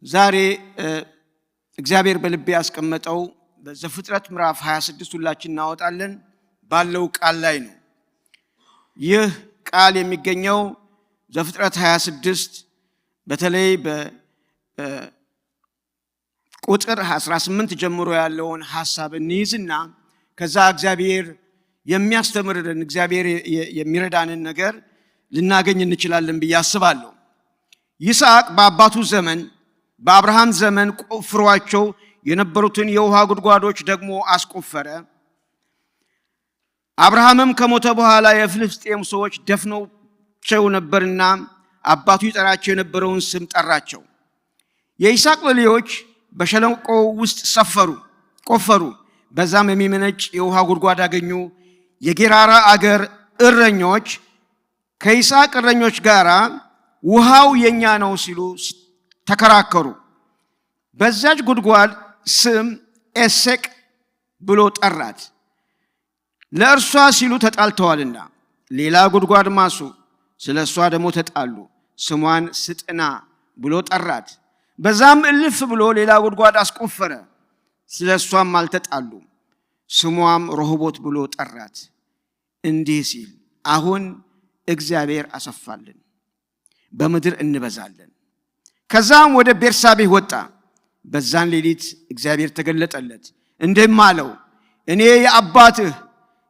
ዛሬ እግዚአብሔር በልቤ ያስቀመጠው በዘፍጥረት ምዕራፍ 26 ሁላችን እናወጣለን ባለው ቃል ላይ ነው። ይህ ቃል የሚገኘው ዘፍጥረት 26 በተለይ በቁጥር 18 ጀምሮ ያለውን ሐሳብ እንይዝና ከዛ እግዚአብሔር የሚያስተምረን እግዚአብሔር የሚረዳንን ነገር ልናገኝ እንችላለን ብዬ አስባለሁ። ይስሐቅ በአባቱ ዘመን በአብርሃም ዘመን ቆፍሯቸው የነበሩትን የውሃ ጉድጓዶች ደግሞ አስቆፈረ። አብርሃምም ከሞተ በኋላ የፍልስጤም ሰዎች ደፍነውቸው ነበርና አባቱ ይጠራቸው የነበረውን ስም ጠራቸው። የይስሐቅ ልጆች በሸለቆው ውስጥ ቆፈሩ፣ በዛም የሚመነጭ የውሃ ጉድጓድ አገኙ። የጌራራ አገር እረኞች ከይስሐቅ እረኞች ጋር ውሃው የኛ ነው ሲሉ ተከራከሩ። በዛች ጉድጓድ ስም ኤሴቅ ብሎ ጠራት፣ ለእርሷ ሲሉ ተጣልተዋልና። ሌላ ጉድጓድ ማሱ፣ ስለ እሷ ደግሞ ተጣሉ፣ ስሟን ስጥና ብሎ ጠራት። በዛም እልፍ ብሎ ሌላ ጉድጓድ አስቆፈረ፣ ስለ እሷም አልተጣሉ፣ ስሟም ረሆቦት ብሎ ጠራት። እንዲህ ሲል አሁን እግዚአብሔር አሰፋልን፣ በምድር እንበዛለን። ከዛም ወደ ቤርሳቤህ ወጣ። በዛን ሌሊት እግዚአብሔር ተገለጠለት፣ እንዲህም አለው፣ እኔ የአባትህ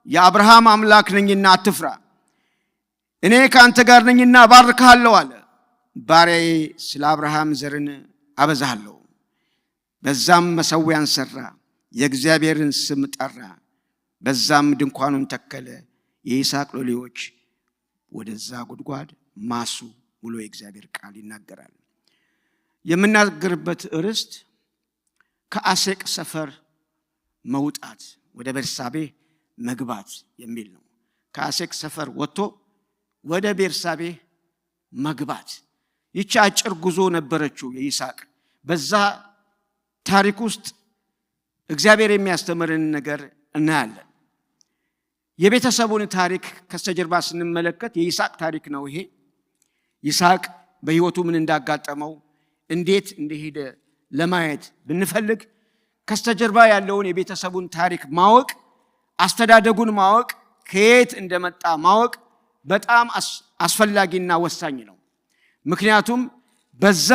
የአብርሃም አምላክ ነኝና አትፍራ፣ እኔ ከአንተ ጋር ነኝና እባርክሃለሁ አለ። ባሪያዬ ስለ አብርሃም ዘርን አበዛሃለሁ። በዛም መሠዊያን ሠራ፣ የእግዚአብሔርን ስም ጠራ፣ በዛም ድንኳኑን ተከለ። የይስሐቅ ሎሌዎች ወደዛ ጉድጓድ ማሱ ብሎ የእግዚአብሔር ቃል ይናገራል። የምናገርበት ርዕስት ከአሴቅ ሰፈር መውጣት ወደ ቤርሳቤህ መግባት የሚል ነው። ከአሴቅ ሰፈር ወጥቶ ወደ ቤርሳቤህ መግባት። ይቺ አጭር ጉዞ ነበረችው የይስሐቅ። በዛ ታሪክ ውስጥ እግዚአብሔር የሚያስተምርን ነገር እናያለን። የቤተሰቡን ታሪክ ከስተጀርባ ስንመለከት የይስሐቅ ታሪክ ነው ይሄ። ይስሐቅ በሕይወቱ ምን እንዳጋጠመው እንዴት እንደሄደ ለማየት ብንፈልግ ከስተጀርባ ያለውን የቤተሰቡን ታሪክ ማወቅ፣ አስተዳደጉን ማወቅ፣ ከየት እንደመጣ ማወቅ በጣም አስፈላጊና ወሳኝ ነው። ምክንያቱም በዛ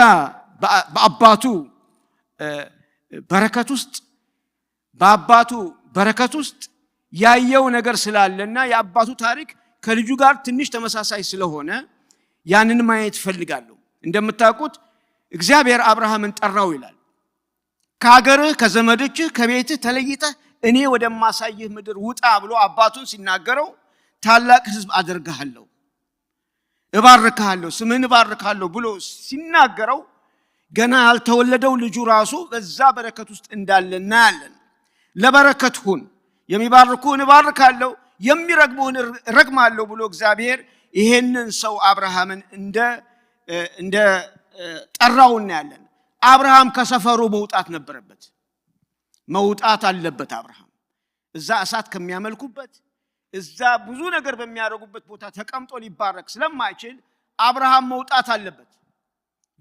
በአባቱ በረከት ውስጥ ያየው ነገር ስላለና የአባቱ ታሪክ ከልጁ ጋር ትንሽ ተመሳሳይ ስለሆነ ያንን ማየት ፈልጋለሁ። እንደምታውቁት እግዚአብሔር አብርሃምን ጠራው ይላል። ከሀገርህ ከዘመዶችህ ከቤትህ ተለይተህ እኔ ወደማሳይህ ምድር ውጣ ብሎ አባቱን ሲናገረው ታላቅ ሕዝብ አደርግሃለሁ፣ እባርክሃለሁ፣ ስምህን እባርክሃለሁ ብሎ ሲናገረው ገና ያልተወለደው ልጁ ራሱ በዛ በረከት ውስጥ እንዳለ እናያለን። ለበረከት ሁን፣ የሚባርኩህን እባርካለሁ፣ የሚረግሙህን እረግማለሁ ብሎ እግዚአብሔር ይሄንን ሰው አብርሃምን እንደ ጠራው እናያለን። አብርሃም ከሰፈሩ መውጣት ነበረበት፣ መውጣት አለበት። አብርሃም እዛ እሳት ከሚያመልኩበት እዛ ብዙ ነገር በሚያደርጉበት ቦታ ተቀምጦ ሊባረክ ስለማይችል አብርሃም መውጣት አለበት።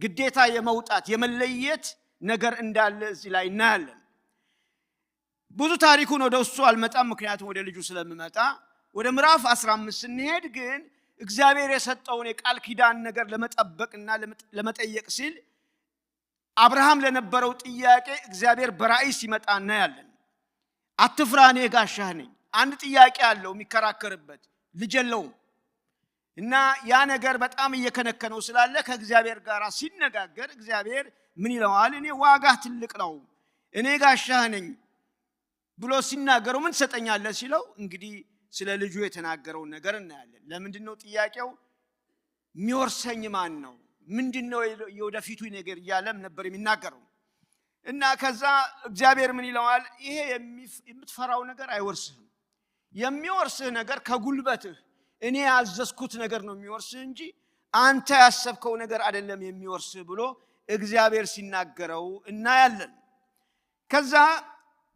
ግዴታ የመውጣት የመለየት ነገር እንዳለ እዚህ ላይ እናያለን። ብዙ ታሪኩን ወደ እሱ አልመጣም፣ ምክንያቱም ወደ ልጁ ስለምመጣ። ወደ ምዕራፍ 15 ስንሄድ ግን እግዚአብሔር የሰጠውን የቃል ኪዳን ነገር ለመጠበቅና ለመጠየቅ ሲል አብርሃም ለነበረው ጥያቄ እግዚአብሔር በራእይ ሲመጣ እናያለን። አትፍራ፣ እኔ ጋሻህ ነኝ። አንድ ጥያቄ አለው የሚከራከርበት፣ ልጅ የለውም እና ያ ነገር በጣም እየከነከነው ስላለ ከእግዚአብሔር ጋር ሲነጋገር እግዚአብሔር ምን ይለዋል? እኔ ዋጋህ ትልቅ ነው፣ እኔ ጋሻህ ነኝ ብሎ ሲናገረው ምን ትሰጠኛለህ ሲለው እንግዲህ ስለ ልጁ የተናገረውን ነገር እናያለን። ለምንድነው ጥያቄው? የሚወርሰኝ ማን ነው? ምንድነው የወደፊቱ ነገር እያለም ነበር የሚናገረው። እና ከዛ እግዚአብሔር ምን ይለዋል? ይሄ የምትፈራው ነገር አይወርስህም። የሚወርስህ ነገር ከጉልበትህ እኔ ያዘዝኩት ነገር ነው የሚወርስህ እንጂ አንተ ያሰብከው ነገር አይደለም የሚወርስህ ብሎ እግዚአብሔር ሲናገረው እናያለን። ከዛ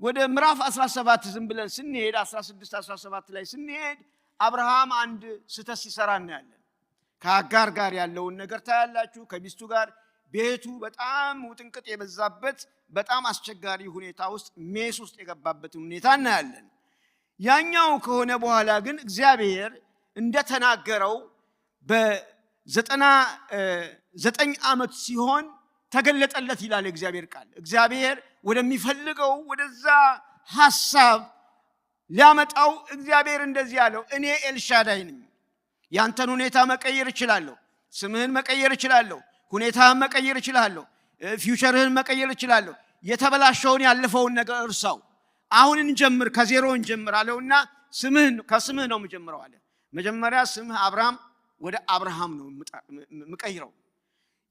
ወደ ምዕራፍ 17 ዝም ብለን ስንሄድ 16 17 ላይ ስንሄድ አብርሃም አንድ ስህተት ሲሰራ እናያለን። ከአጋር ጋር ያለውን ነገር ታያላችሁ። ከሚስቱ ጋር ቤቱ በጣም ውጥንቅጥ የበዛበት በጣም አስቸጋሪ ሁኔታ ውስጥ ሜስ ውስጥ የገባበትን ሁኔታ እናያለን። ያኛው ከሆነ በኋላ ግን እግዚአብሔር እንደተናገረው በ99 ዓመት ሲሆን ተገለጠለት ይላል እግዚአብሔር ቃል። እግዚአብሔር ወደሚፈልገው ወደዛ ሐሳብ ሊያመጣው እግዚአብሔር እንደዚህ ያለው እኔ ኤልሻዳይ ነኝ። ያንተን ሁኔታ መቀየር እችላለሁ። ስምህን መቀየር እችላለሁ። ሁኔታህን መቀየር እችላለሁ። ፊውቸርህን መቀየር እችላለሁ። የተበላሸውን ያለፈውን ነገር እርሳው። አሁን እንጀምር፣ ከዜሮ እንጀምር አለውና ከስምህ ነው የምጀምረው አለ። መጀመሪያ ስምህ አብርሃም ወደ አብርሃም ነው የምቀይረው።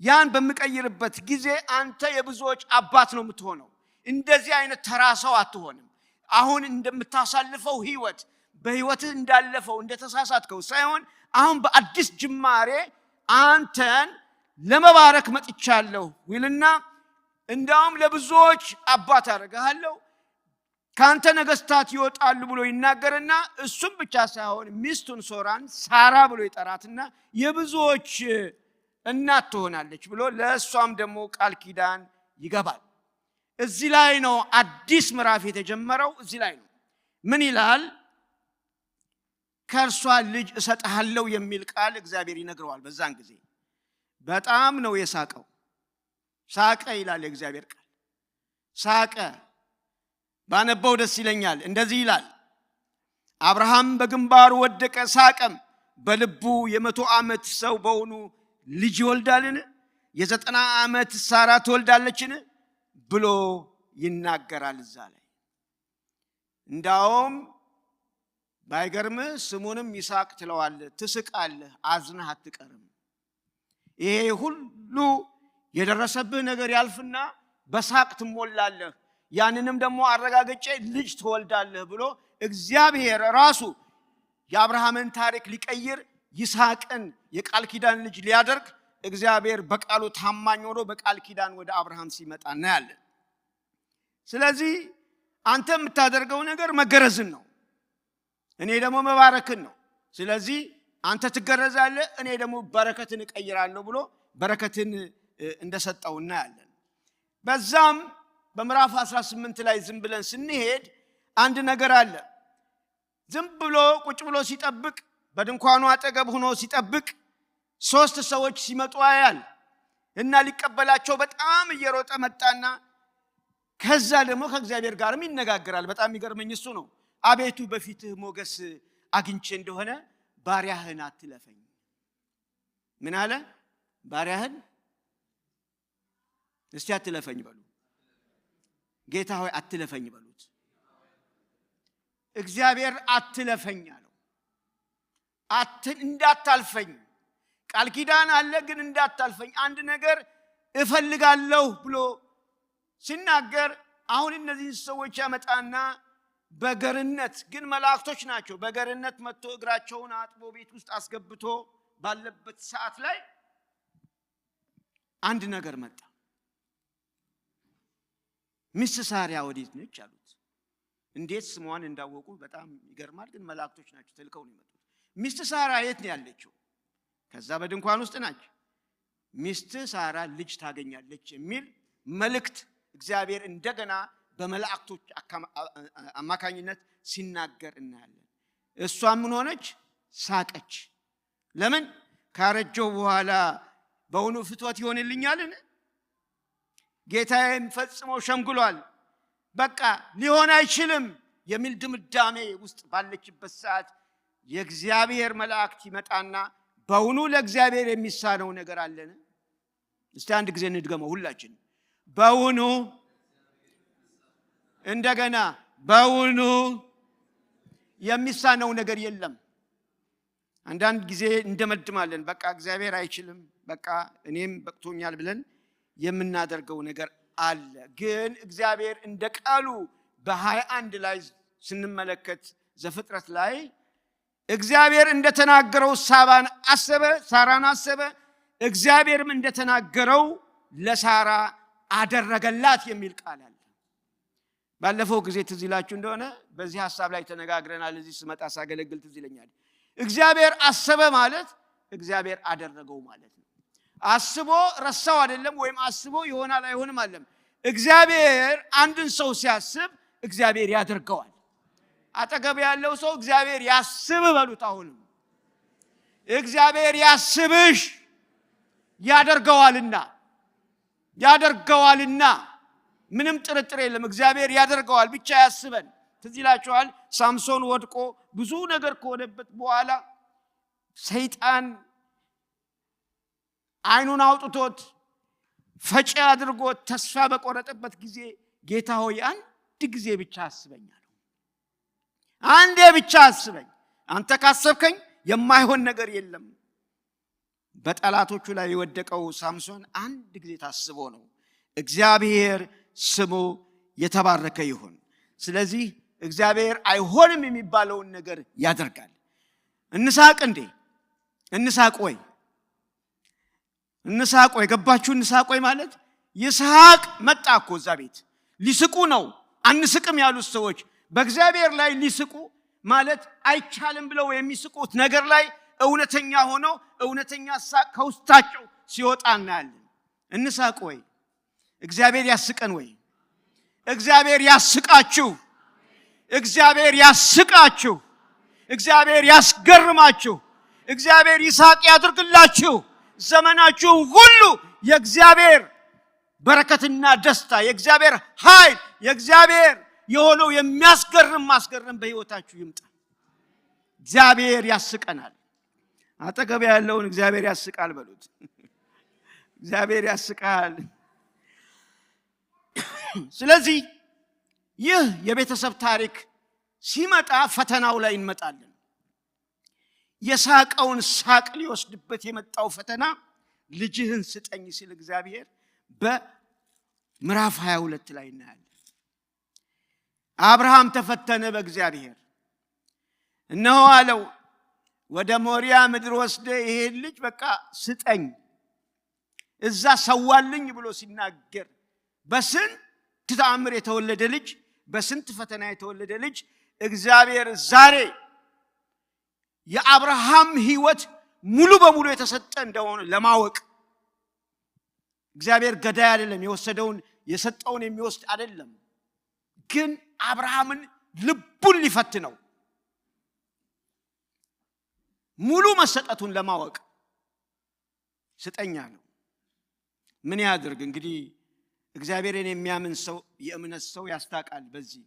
ያን በምቀይርበት ጊዜ አንተ የብዙዎች አባት ነው የምትሆነው። እንደዚህ አይነት ተራ ሰው አትሆንም። አሁን እንደምታሳልፈው ህይወት በህይወትህ እንዳለፈው እንደተሳሳትከው ሳይሆን አሁን በአዲስ ጅማሬ አንተን ለመባረክ መጥቻለሁ ይልና እንዳውም ለብዙዎች አባት አደርግሃለሁ፣ ካንተ ነገስታት ይወጣሉ ብሎ ይናገርና እሱም ብቻ ሳይሆን ሚስቱን ሶራን ሳራ ብሎ ይጠራትና የብዙዎች እናት ትሆናለች ብሎ ለእሷም ደግሞ ቃል ኪዳን ይገባል። እዚህ ላይ ነው አዲስ ምዕራፍ የተጀመረው። እዚህ ላይ ነው ምን ይላል? ከእርሷ ልጅ እሰጥሃለሁ የሚል ቃል እግዚአብሔር ይነግረዋል። በዛን ጊዜ በጣም ነው የሳቀው። ሳቀ ይላል የእግዚአብሔር ቃል። ሳቀ። ባነበው ደስ ይለኛል። እንደዚህ ይላል፣ አብርሃም በግንባሩ ወደቀ ሳቀም፣ በልቡ 100 ዓመት ሰው በሆኑ ልጅ ይወልዳልን? 90 ዓመት ሳራ ትወልዳለችን ብሎ ይናገራል። እዛ ላይ እንዳውም ባይገርምህ ስሙንም ይስሐቅ ትለዋለህ፣ ትስቃለህ፣ አዝነህ አትቀርም። ይሄ ሁሉ የደረሰብህ ነገር ያልፍና በሳቅ ትሞላለህ። ያንንም ደግሞ አረጋግጬ ልጅ ትወልዳለህ ብሎ እግዚአብሔር ራሱ የአብርሃምን ታሪክ ሊቀይር ይስሐቅን የቃል ኪዳን ልጅ ሊያደርግ እግዚአብሔር በቃሉ ታማኝ ሆኖ በቃል ኪዳን ወደ አብርሃም ሲመጣ እናያለን። ስለዚህ አንተ የምታደርገው ነገር መገረዝን ነው፣ እኔ ደግሞ መባረክን ነው። ስለዚህ አንተ ትገረዛለህ፣ እኔ ደግሞ በረከትን እቀይራለሁ ብሎ በረከትን እንደሰጠው እናያለን። በዛም በምዕራፍ 18 ላይ ዝም ብለን ስንሄድ አንድ ነገር አለ። ዝም ብሎ ቁጭ ብሎ ሲጠብቅ፣ በድንኳኑ አጠገብ ሆኖ ሲጠብቅ 3 ሰዎች ሲመጡ ያያል እና ሊቀበላቸው በጣም እየሮጠ መጣና ከዛ ደግሞ ከእግዚአብሔር ጋርም ይነጋገራል። በጣም የሚገርመኝ እሱ ነው። አቤቱ በፊትህ ሞገስ አግኝቼ እንደሆነ ባሪያህን አትለፈኝ። ምን አለ? ባሪያህን እስቲ አትለፈኝ በሉ። ጌታ ሆይ አትለፈኝ በሉት። እግዚአብሔር አትለፈኝ አለው። እንዳታልፈኝ፣ ቃል ኪዳን አለ ግን እንዳታልፈኝ፣ አንድ ነገር እፈልጋለሁ ብሎ ሲናገር አሁን እነዚህ ሰዎች ያመጣና በገርነት ግን መላእክቶች ናቸው። በገርነት መጥቶ እግራቸውን አጥቦ ቤት ውስጥ አስገብቶ ባለበት ሰዓት ላይ አንድ ነገር መጣ። ሚስት ሳራ ወዴት ነች አሉት። እንዴት ስሟን እንዳወቁ በጣም ይገርማል። ግን መላእክቶች ናቸው ተልከው ነው የመጡት። ሚስት ሳራ የት ነው ያለችው? ከዛ በድንኳን ውስጥ ናቸው። ሚስት ሳራ ልጅ ታገኛለች የሚል መልእክት እግዚአብሔር እንደገና በመላእክቶች አማካኝነት ሲናገር እናያለን። እሷ ምን ሆነች? ሳቀች። ለምን? ካረጀው በኋላ በእውኑ ፍትወት ይሆንልኛልን? ጌታዬም ፈጽሞ ሸምግሏል፣ በቃ ሊሆን አይችልም የሚል ድምዳሜ ውስጥ ባለችበት ሰዓት የእግዚአብሔር መላእክት ይመጣና በእውኑ ለእግዚአብሔር የሚሳነው ነገር አለን? እስቲ አንድ ጊዜ እንድገመው ሁላችን። በእውኑ እንደገና በእውኑ የሚሳነው ነገር የለም። አንዳንድ ጊዜ እንደመድማለን፣ በቃ እግዚአብሔር አይችልም፣ በቃ እኔም በቅቶኛል ብለን የምናደርገው ነገር አለ። ግን እግዚአብሔር እንደ ቃሉ በ21 ላይ ስንመለከት ዘፍጥረት ላይ እግዚአብሔር እንደተናገረው ሳራን አሰበ፣ እግዚአብሔርም እንደተናገረው ለሳራ አደረገላት የሚል ቃል አለ። ባለፈው ጊዜ ትዝ ይላችሁ እንደሆነ በዚህ ሐሳብ ላይ ተነጋግረናል። እዚህ ስመጣ ሳገለግል ትዝ ይለኛል። እግዚአብሔር አሰበ ማለት እግዚአብሔር አደረገው ማለት ነው። አስቦ ረሳው አይደለም ወይም አስቦ ይሆናል አይሆንም አይደለም እግዚአብሔር አንድን ሰው ሲያስብ እግዚአብሔር ያደርገዋል አጠገብ ያለው ሰው እግዚአብሔር ያስብ በሉት አሁንም እግዚአብሔር ያስብሽ ያደርገዋልና ምንም ጥርጥር የለም እግዚአብሔር ያደርገዋል ብቻ ያስበን ትዝ ይላችኋል ሳምሶን ወድቆ ብዙ ነገር ከሆነበት በኋላ ሰይጣን አይኑን አውጥቶት ፈጭ አድርጎት ተስፋ በቆረጠበት ጊዜ ጌታ ሆይ አንድ ጊዜ ብቻ አስበኝ አለው አንዴ ብቻ አስበኝ አንተ ካሰብከኝ የማይሆን ነገር የለም በጠላቶቹ ላይ የወደቀው ሳምሶን አንድ ጊዜ ታስቦ ነው እግዚአብሔር ስሙ የተባረከ ይሁን ስለዚህ እግዚአብሔር አይሆንም የሚባለውን ነገር ያደርጋል እንሳቅ እንዴ እንሳቅ ወይ ገባችሁ እንሳቅ ወይ ማለት ይስሐቅ መጣ እኮ እዛ ቤት ሊስቁ ነው አንስቅም ያሉት ሰዎች በእግዚአብሔር ላይ ሊስቁ ማለት አይቻልም ብለው የሚስቁት ነገር ላይ እውነተኛ ሆነው እውነተኛ ሳቅ ከውስጣቸው ሲወጣ እናያለን እንሳቅ ወይ እግዚአብሔር ያስቀን ወይ እግዚአብሔር ያስቃችሁ እግዚአብሔር ያስቃችሁ እግዚአብሔር ያስገርማችሁ እግዚአብሔር ይስሐቅ ያድርግላችሁ ዘመናችሁ ሁሉ የእግዚአብሔር በረከትና ደስታ የእግዚአብሔር ኃይል የእግዚአብሔር የሆነው የሚያስገርም ማስገረም በህይወታችሁ ይምጣ እግዚአብሔር ያስቀናል አጠገብ ያለውን እግዚአብሔር ያስቃል በሉት እግዚአብሔር ያስቃል ስለዚህ ይህ የቤተሰብ ታሪክ ሲመጣ ፈተናው ላይ እንመጣለን የሳቀውን ሳቅ ሊወስድበት የመጣው ፈተና ልጅህን ስጠኝ ሲል እግዚአብሔር በምዕራፍ 22 ላይ እናያለን አብርሃም ተፈተነ በእግዚአብሔር እነሆ አለው ወደ ሞሪያ ምድር ወስደ ይሄን ልጅ በቃ ስጠኝ እዛ ሰዋልኝ ብሎ ሲናገር በስንት ተአምር የተወለደ ልጅ በስንት ፈተና የተወለደ ልጅ እግዚአብሔር ዛሬ የአብርሃም ህይወት ሙሉ በሙሉ የተሰጠ እንደሆነ ለማወቅ እግዚአብሔር ገዳይ አይደለም የሰጠውን የሚወስድ አይደለም ግን አብርሃምን ልቡን ሊፈትነው ሙሉ መሰጠቱን ለማወቅ ስጠኛ ነው ምን ያድርግ እንግዲህ እግዚአብሔርን የሚያምን ሰው የእምነት ሰው ያስታቃል በዚህ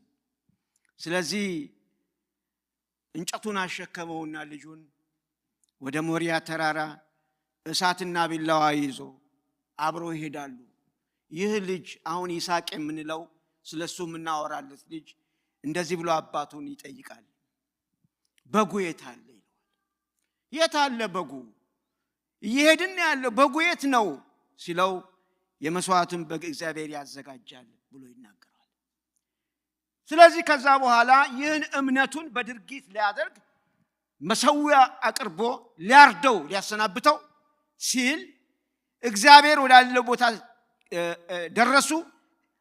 ስለዚህ እንጨቱን አሸከመውና ልጁን ወደ ሞሪያ ተራራ እሳትና ቢላዋ ይዞ አብሮ ይሄዳሉ ይህ ልጅ አሁን ይስሐቅ የምንለው ስለሱ ምናወራለት ልጅ እንደዚህ ብሎ አባቱን ይጠይቃል በጉ የት አለ ይለዋል የት አለ በጉ ይሄድን ያለው በጉ የት ነው ሲለው የመስዋዕቱን በግ እግዚአብሔር ያዘጋጃል ብሎ ይናገራል ስለዚህ ከዛ በኋላ ይህን እምነቱን በድርጊት ሊያደርግ መሰዊያ አቅርቦ ሊያርደው ሊያሰናብተው ሲል እግዚአብሔር ወዳለው ቦታ ደረሱ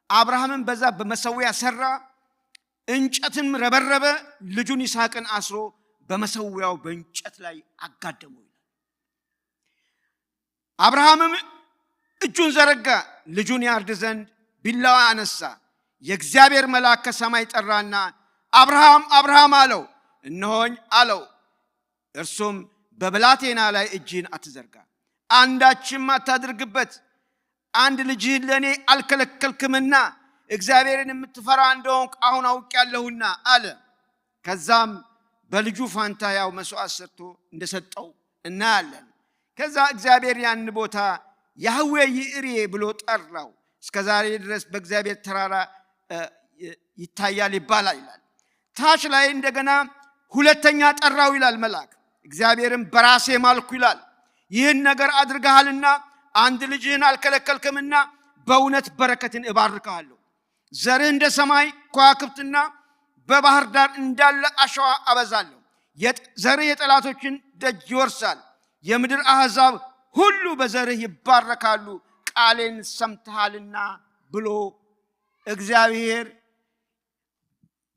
አብርሃምን በዛ በመሰዊያ ሰራ እንጨትም ረበረበ ልጁን ይስሐቅን አስሮ በመሰዊያው በእንጨት ላይ አጋደመው አብርሃምም እጁን ዘረጋ ልጁን ያርድ ዘንድ ቢላዋ አነሳ የእግዚአብሔር መልአክ ከሰማይ ጠራና አብርሃም አብርሃም አለው እነሆኝ አለው እርሱም በብላቴና ላይ እጅህን አትዘርጋ አንዳችም አታድርግበት አንድ ልጅህን ለኔ አልከለከልክምና እግዚአብሔርን የምትፈራ እንደሆንክ አሁን አውቄያለሁና አለ ከዛም በልጁ ፋንታ ያው መስዋዕት ሰርቶ እንደሰጠው እናያለን ከዛ እግዚአብሔር ያን ቦታ ያህዌ ይእሬ ብሎ ጠራው እስከዛሬ ድረስ በእግዚአብሔር ተራራ ይታያል ይባላል ይላል ታች ላይ እንደገና ሁለተኛ ጠራው ይላል መልአክ እግዚአብሔርም በራሴ ማልኩ ይላል ይህን ነገር አድርገሃልና አንድ ልጅህን አልከለከልክምና በእውነት በረከትን እባርካለሁ ዘርህ እንደ ሰማይ ከዋክብትና በባህር ዳር እንዳለ አሸዋ አበዛለሁ ዘርህ የጠላቶችን ደጅ ይወርሳል የምድር አሕዛብ ሁሉ በዘርህ ይባረካሉ ቃሌን ሰምተሃልና ብሎ እግዚአብሔር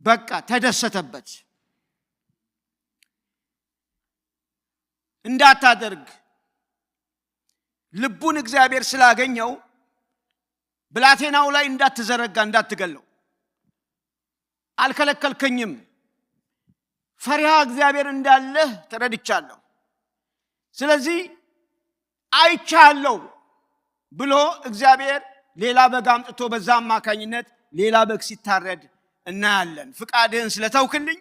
በቃ ተደሰተበት እንዳታደርግ ልቡን እግዚአብሔር ስላገኘው ብላቴናው ላይ እንዳትዘረጋ እንዳትገለው አልከለከልከኝም፣ ፈሪሃ እግዚአብሔር እንዳለህ ተረድቻለሁ፣ ስለዚህ አይቻለሁ ብሎ እግዚአብሔር ሌላ በግ አምጥቶ በዛ አማካኝነት ሌላ በግ ሲታረድ እናያለን። ፍቃድህን ስለተውክልኝ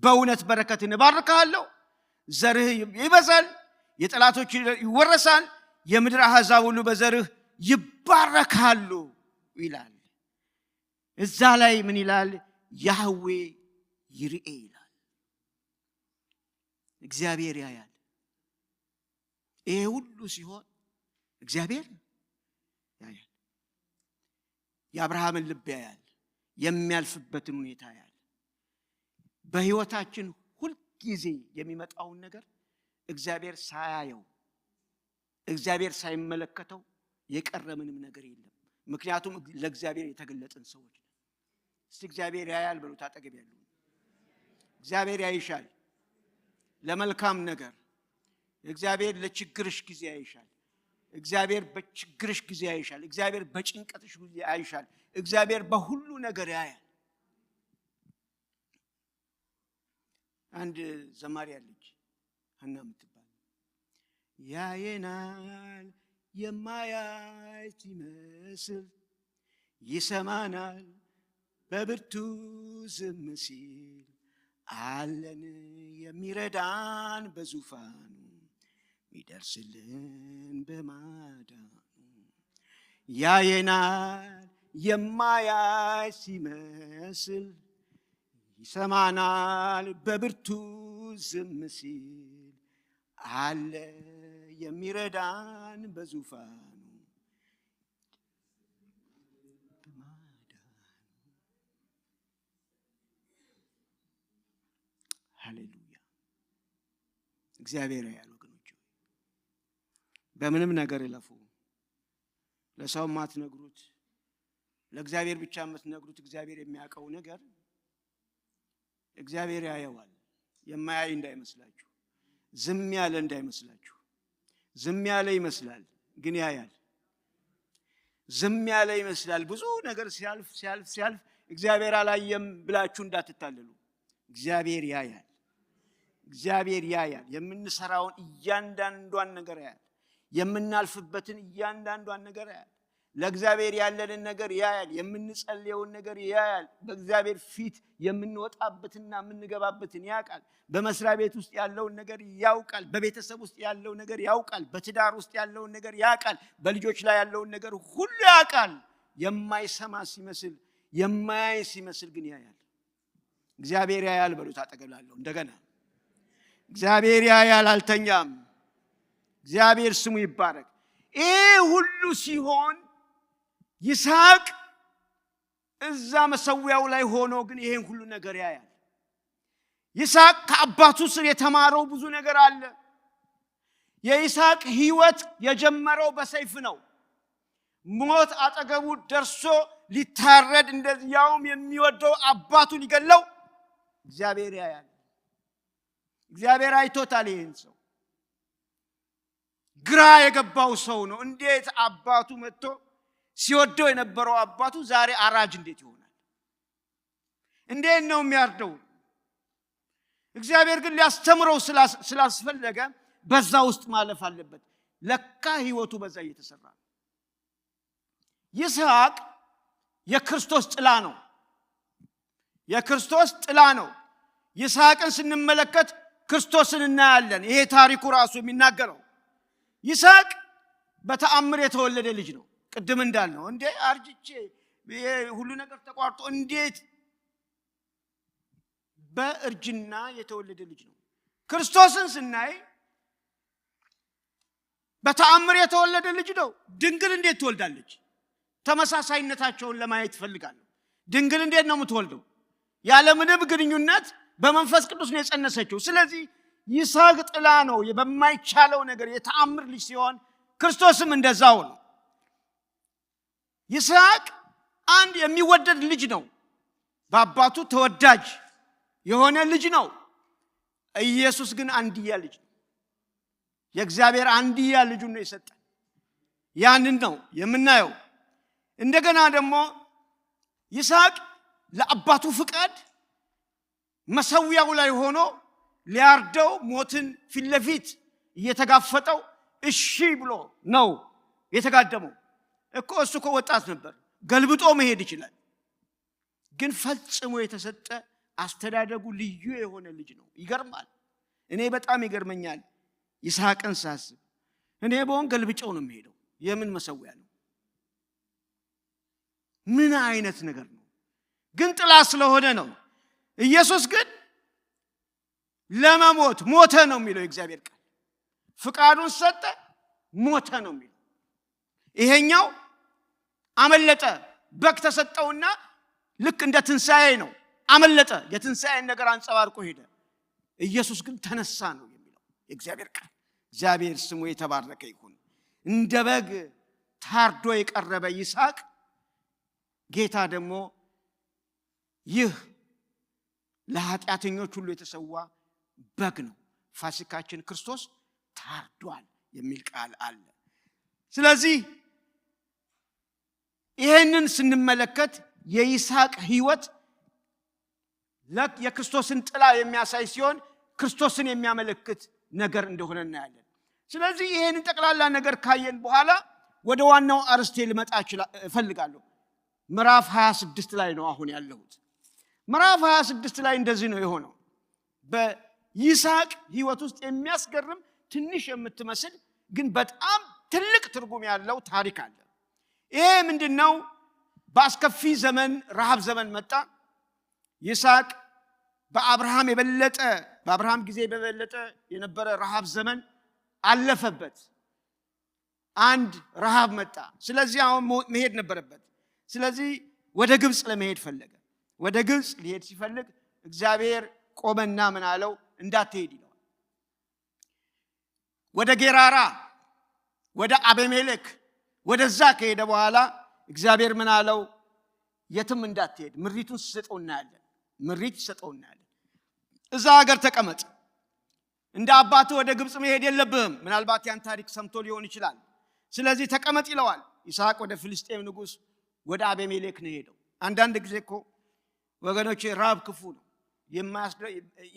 በእውነት በረከትን እባርካለሁ፣ ዘርህ ይበዛል፣ የጠላቶች ይወረሳል፣ የምድር አሕዛብ ሁሉ በዘርህ ይባረካሉ ይላል። እዛ ላይ ምን ይላል? ያህዌ ይርኤ ይላል። እግዚአብሔር ያያል። ይሄ ሁሉ ሲሆን እግዚአብሔር ያያል። የአብርሃምን ልብ ያያል፣ የሚያልፍበትን ሁኔታ ያያል። በህይወታችን ሁልጊዜ የሚመጣውን ነገር እግዚአብሔር ሳያየው እግዚአብሔር ሳይመለከተው የቀረ ምንም ነገር የለም። ምክንያቱም ለእግዚአብሔር የተገለጠን ሰዎች ነን። እስቲ እግዚአብሔር ያያል በሉት አጠገብ ያለው። እግዚአብሔር ያይሻል ለመልካም ነገር። እግዚአብሔር ለችግርሽ ጊዜ ያይሻል። እግዚአብሔር በችግርሽ ጊዜ ያይሻል። እግዚአብሔር በጭንቀትሽ ጊዜ ያይሻል። እግዚአብሔር በሁሉ ነገር ያያል። አንድ ዘማሪ አለች ሀና የምትባል ያየናል የማያይ ሲመስል ይሰማናል በብርቱ ዝም ሲል አለን የሚረዳን በዙፋኑ ይደርስልን በማዳኑ ያየናል የማያይ ሲመስል ይሰማናል በብርቱ ዝም ሲል አለ የሚረዳን በዙፋኑ በማዳኑ። ሃሌሉያ። እግዚአብሔር ያያል ወገኖች። በምንም ነገር እለፉ። ለሰው ማትነግሩት ለእግዚአብሔር ብቻ የምትነግሩት እግዚአብሔር የሚያውቀው ነገር እግዚአብሔር ያየዋል። የማያይ እንዳይመስላችሁ፣ ዝም ያለ እንዳይመስላችሁ። ዝም ያለ ይመስላል ግን ያያል። ዝም ያለ ይመስላል ብዙ ነገር ሲያልፍ እግዚአብሔር አላየም ብላችሁ እንዳትታለሉ። እግዚአብሔር ያያል። እግዚአብሔር ያያል። የምንሰራውን እያንዳንዷን ነገር ያያል። የምናልፍበትን እያንዳንዷን ነገር ያያል። ለእግዚአብሔር ያለንን ነገር ያያል። የምንጸልየውን ነገር ያያል። በእግዚአብሔር ፊት የምንወጣበትና የምንገባበትን ያውቃል። በመስሪያ ቤት ውስጥ ያለውን ነገር ያውቃል። በቤተሰብ ውስጥ ያለው ነገር ያውቃል። በትዳር ውስጥ ያለውን ነገር ያውቃል። በልጆች ላይ ያለውን ነገር ሁሉ ያውቃል። የማይሰማ ሲመስል የማያይ ሲመስል ግን ያያል። እግዚአብሔር ያያል በሉት አጠገብ ላለው እንደገና። እግዚአብሔር ያያል፣ አልተኛም። እግዚአብሔር ስሙ ይባረክ። ይህ ሁሉ ሲሆን ይስሐቅ እዛ መሰዊያው ላይ ሆኖ ግን ይሄን ሁሉ ነገር ያያል። ይስሐቅ ከአባቱ ስር የተማረው ብዙ ነገር አለ። የይስሐቅ ህይወት የጀመረው በሰይፍ ነው። ሞት አጠገቡ ደርሶ ሊታረድ እንደዚያውም የሚወደው አባቱ ሊገለው እግዚአብሔር ያያል። እግዚአብሔር አይቶታል። ይሄን ሰው ግራ የገባው ሰው ነው። እንዴት አባቱ መጥቶ ሲወደው የነበረው አባቱ ዛሬ አራጅ እንዴት ይሆናል? እንዴት ነው የሚያርደው? እግዚአብሔር ግን ሊያስተምረው ስላስፈለገ በዛ ውስጥ ማለፍ አለበት። ለካ ህይወቱ በዛ እየተሰራ ነው። ይስሐቅ የክርስቶስ ጥላ ነው። የክርስቶስ ጥላ ነው። ይስሐቅን ስንመለከት ክርስቶስን እናያለን። ይሄ ታሪኩ ራሱ የሚናገረው ይስሐቅ በተአምር የተወለደ ልጅ ነው። ቅድም እንዳልነው እንዴ አርጅቼ ሁሉ ነገር ተቋርጦ እንዴት በእርጅና የተወለደ ልጅ ነው። ክርስቶስን ስናይ በተአምር የተወለደ ልጅ ነው። ድንግል እንዴት ትወልዳለች? ተመሳሳይነታቸውን ለማየት ፈልጋለሁ። ድንግል እንዴት ነው የምትወልደው? ያለ ምንም ግንኙነት በመንፈስ ቅዱስ ነው የጸነሰችው። ስለዚህ ይስሐቅ ጥላ ነው፣ በማይቻለው ነገር የተአምር ልጅ ሲሆን ክርስቶስም እንደዛው ነው። ይስሐቅ አንድ የሚወደድ ልጅ ነው። በአባቱ ተወዳጅ የሆነ ልጅ ነው። ኢየሱስ ግን አንድያ ልጅ ነው። የእግዚአብሔር አንድያ ልጁን ነው የሰጠን። ያንን ነው የምናየው። እንደገና ደግሞ ይስሐቅ ለአባቱ ፍቃድ መሰዊያው ላይ ሆኖ ሊያርደው ሞትን ፊት ለፊት እየተጋፈጠው እሺ ብሎ ነው የተጋደመው። እሱ እኮ ወጣት ነበር፣ ገልብጦ መሄድ ይችላል። ግን ፈጽሞ የተሰጠ አስተዳደጉ ልዩ የሆነ ልጅ ነው። ይገርማል። እኔ በጣም ይገርመኛል ይስሐቅን ሳስብ። እኔ በሆን ገልብጨው ነው የሚሄደው። የምን መሰዊያ ነው? ምን አይነት ነገር ነው? ግን ጥላ ስለሆነ ነው። ኢየሱስ ግን ለመሞት ሞተ ነው የሚለው የእግዚአብሔር ቃል። ፍቃዱን ሰጠ፣ ሞተ ነው የሚለው። ይሄኛው አመለጠ። በግ ተሰጠውና ልክ እንደ ትንሣኤ ነው አመለጠ። የትንሣኤን ነገር አንጸባርቆ ሄደ። ኢየሱስ ግን ተነሳ ነው የሚለው የእግዚአብሔር ቃል። እግዚአብሔር ስሙ የተባረከ ይሁን። እንደ በግ ታርዶ የቀረበ ይስሐቅ ጌታ ደግሞ ይህ ለኃጢአተኞች ሁሉ የተሰዋ በግ ነው፣ ፋሲካችን ክርስቶስ ታርዷል የሚል ቃል አለ። ስለዚህ ይሄንን ስንመለከት የይስሐቅ ሕይወት የክርስቶስን ጥላ የሚያሳይ ሲሆን ክርስቶስን የሚያመለክት ነገር እንደሆነ እናያለን። ስለዚህ ይሄንን ጠቅላላ ነገር ካየን በኋላ ወደ ዋናው አርስቴ ልመጣ እፈልጋለሁ። ምዕራፍ 26 ላይ ነው አሁን ያለሁት። ምዕራፍ 26 ላይ እንደዚህ ነው የሆነው። በይስሐቅ ሕይወት ውስጥ የሚያስገርም ትንሽ የምትመስል ግን በጣም ትልቅ ትርጉም ያለው ታሪክ አለ። ይሄ ምንድነው? በአስከፊ ዘመን ረሃብ ዘመን መጣ። ይስሐቅ በአብርሃም ጊዜ በበለጠ የነበረ ረሃብ ዘመን አለፈበት። አንድ ረሃብ መጣ። ስለዚህ አሁን መሄድ ነበረበት። ስለዚህ ወደ ግብፅ ለመሄድ ፈለገ። ወደ ግብፅ ሊሄድ ሲፈልግ እግዚአብሔር ቆመና ምን አለው? እንዳትሄድ ይለዋል። ወደ ጌራራ ወደ አቤሜሌክ ወደዛ ከሄደ በኋላ እግዚአብሔር ምን አለው? የትም እንዳትሄድ፣ ምሪቱን ሲሰጠው እናያለን። ምሪት ሲሰጠው እናያለን። እዛ ሀገር ተቀመጥ፣ እንደ አባትህ ወደ ግብፅ መሄድ የለብህም። ምናልባት ያን ታሪክ ሰምቶ ሊሆን ይችላል። ስለዚህ ተቀመጥ ይለዋል። ይስሐቅ ወደ ፍልስጤም ንጉሥ ወደ አቤሜሌክ ነው ሄደው። አንዳንድ ጊዜ እኮ ወገኖች ራብ ክፉ ነው።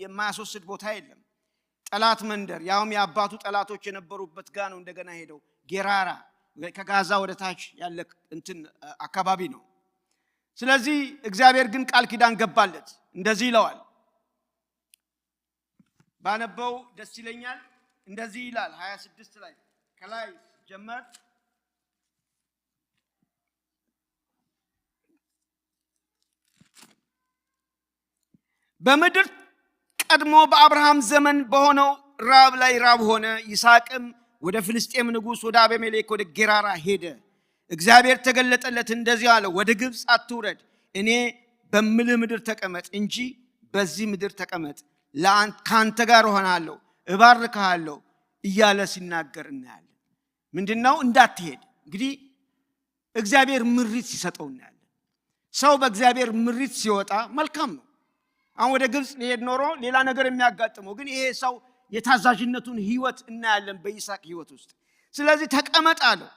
የማያስወስድ ቦታ የለም። ጠላት መንደር፣ ያውም የአባቱ ጠላቶች የነበሩበት ጋር ነው እንደገና ሄደው። ጌራራ ከጋዛ ወደ ታች ያለ እንትን አካባቢ ነው። ስለዚህ እግዚአብሔር ግን ቃል ኪዳን ገባለት። እንደዚህ ይለዋል። ባነበው ደስ ይለኛል። እንደዚህ ይላል 26 ላይ ከላይ ጀመር። በምድር ቀድሞ በአብርሃም ዘመን በሆነው ራብ ላይ ራብ ሆነ። ይስሐቅም ወደ ፍልስጤም ንጉሥ ወደ አቤሜሌክ ወደ ጌራራ ሄደ። እግዚአብሔር ተገለጠለት፣ እንደዚህ አለው፣ ወደ ግብፅ አትውረድ፣ እኔ በምልህ ምድር ተቀመጥ እንጂ በዚህ ምድር ተቀመጥ፣ ከአንተ ጋር እሆናለሁ፣ እባርክሃለሁ እያለ ሲናገር እናያለን። ምንድነው? እንዳትሄድ። እንግዲህ እግዚአብሔር ምሪት ሲሰጠው እናያለን። ሰው በእግዚአብሔር ምሪት ሲወጣ መልካም ነው። አሁን ወደ ግብፅ ሊሄድ ኖሮ ሌላ ነገር የሚያጋጥመው፣ ግን ይሄ ሰው የታዛዥነቱን ሕይወት እናያለን በይስሐቅ ሕይወት ውስጥ። ስለዚህ ተቀመጥ አለው፣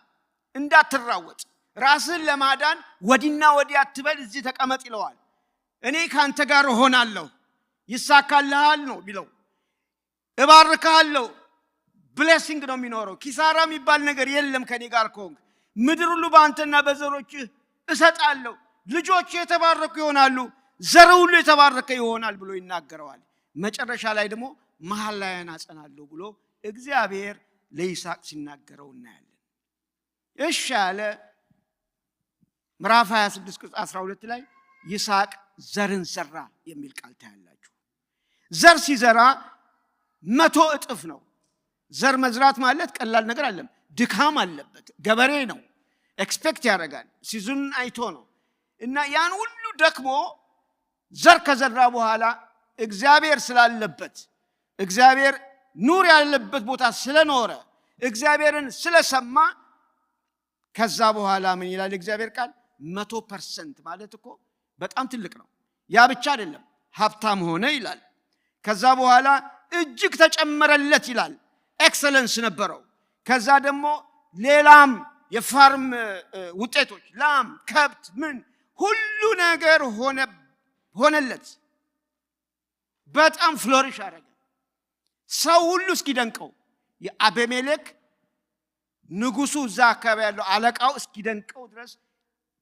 እንዳትራወጥ፣ ራስን ለማዳን ወዲና ወዲያ አትበል፣ እዚህ ተቀመጥ ይለዋል። እኔ ካንተ ጋር እሆናለሁ፣ ይሳካልሃል ነው ቢለው፣ እባርካለሁ። ብሌሲንግ ነው የሚኖረው። ኪሳራ የሚባል ነገር የለም ከኔ ጋር ከሆንክ። ምድር ሁሉ በአንተና በዘሮችህ እሰጣለሁ፣ ልጆች የተባረኩ ይሆናሉ፣ ዘር ሁሉ የተባረከ ይሆናል ብሎ ይናገረዋል። መጨረሻ ላይ ደግሞ መሐላዬን አጸናለሁ ብሎ እግዚአብሔር ለይስሐቅ ሲናገረው እናያለን። እሺ አለ። ምዕራፍ 26 ቁጥር 12 ላይ ይስሐቅ ዘርን ዘራ የሚል ቃል ታያላችሁ። ዘር ሲዘራ 100 እጥፍ ነው። ዘር መዝራት ማለት ቀላል ነገር አይደለም። ድካም አለበት። ገበሬ ነው፣ ኤክስፔክት ያደርጋል፣ ሲዙን አይቶ ነው። እና ያን ሁሉ ደክሞ ዘር ከዘራ በኋላ እግዚአብሔር ስላለበት፣ እግዚአብሔር ኑር ያለበት ቦታ ስለኖረ፣ እግዚአብሔርን ስለሰማ፣ ከዛ በኋላ ምን ይላል እግዚአብሔር ቃል? 100% ማለት እኮ በጣም ትልቅ ነው። ያ ብቻ አይደለም፣ ሀብታም ሆነ ይላል። ከዛ በኋላ እጅግ ተጨመረለት ይላል። ኤክሰለንስ ነበረው። ከዛ ደግሞ ሌላም የፋርም ውጤቶች ላም፣ ከብት፣ ምን ሁሉ ነገር ሆነለት። በጣም ፍሎሪሽ አደረገ። ሰው ሁሉ እስኪደንቀው የአቤሜሌክ ንጉሱ እዛ አካባቢ ያለው አለቃው እስኪደንቀው ድረስ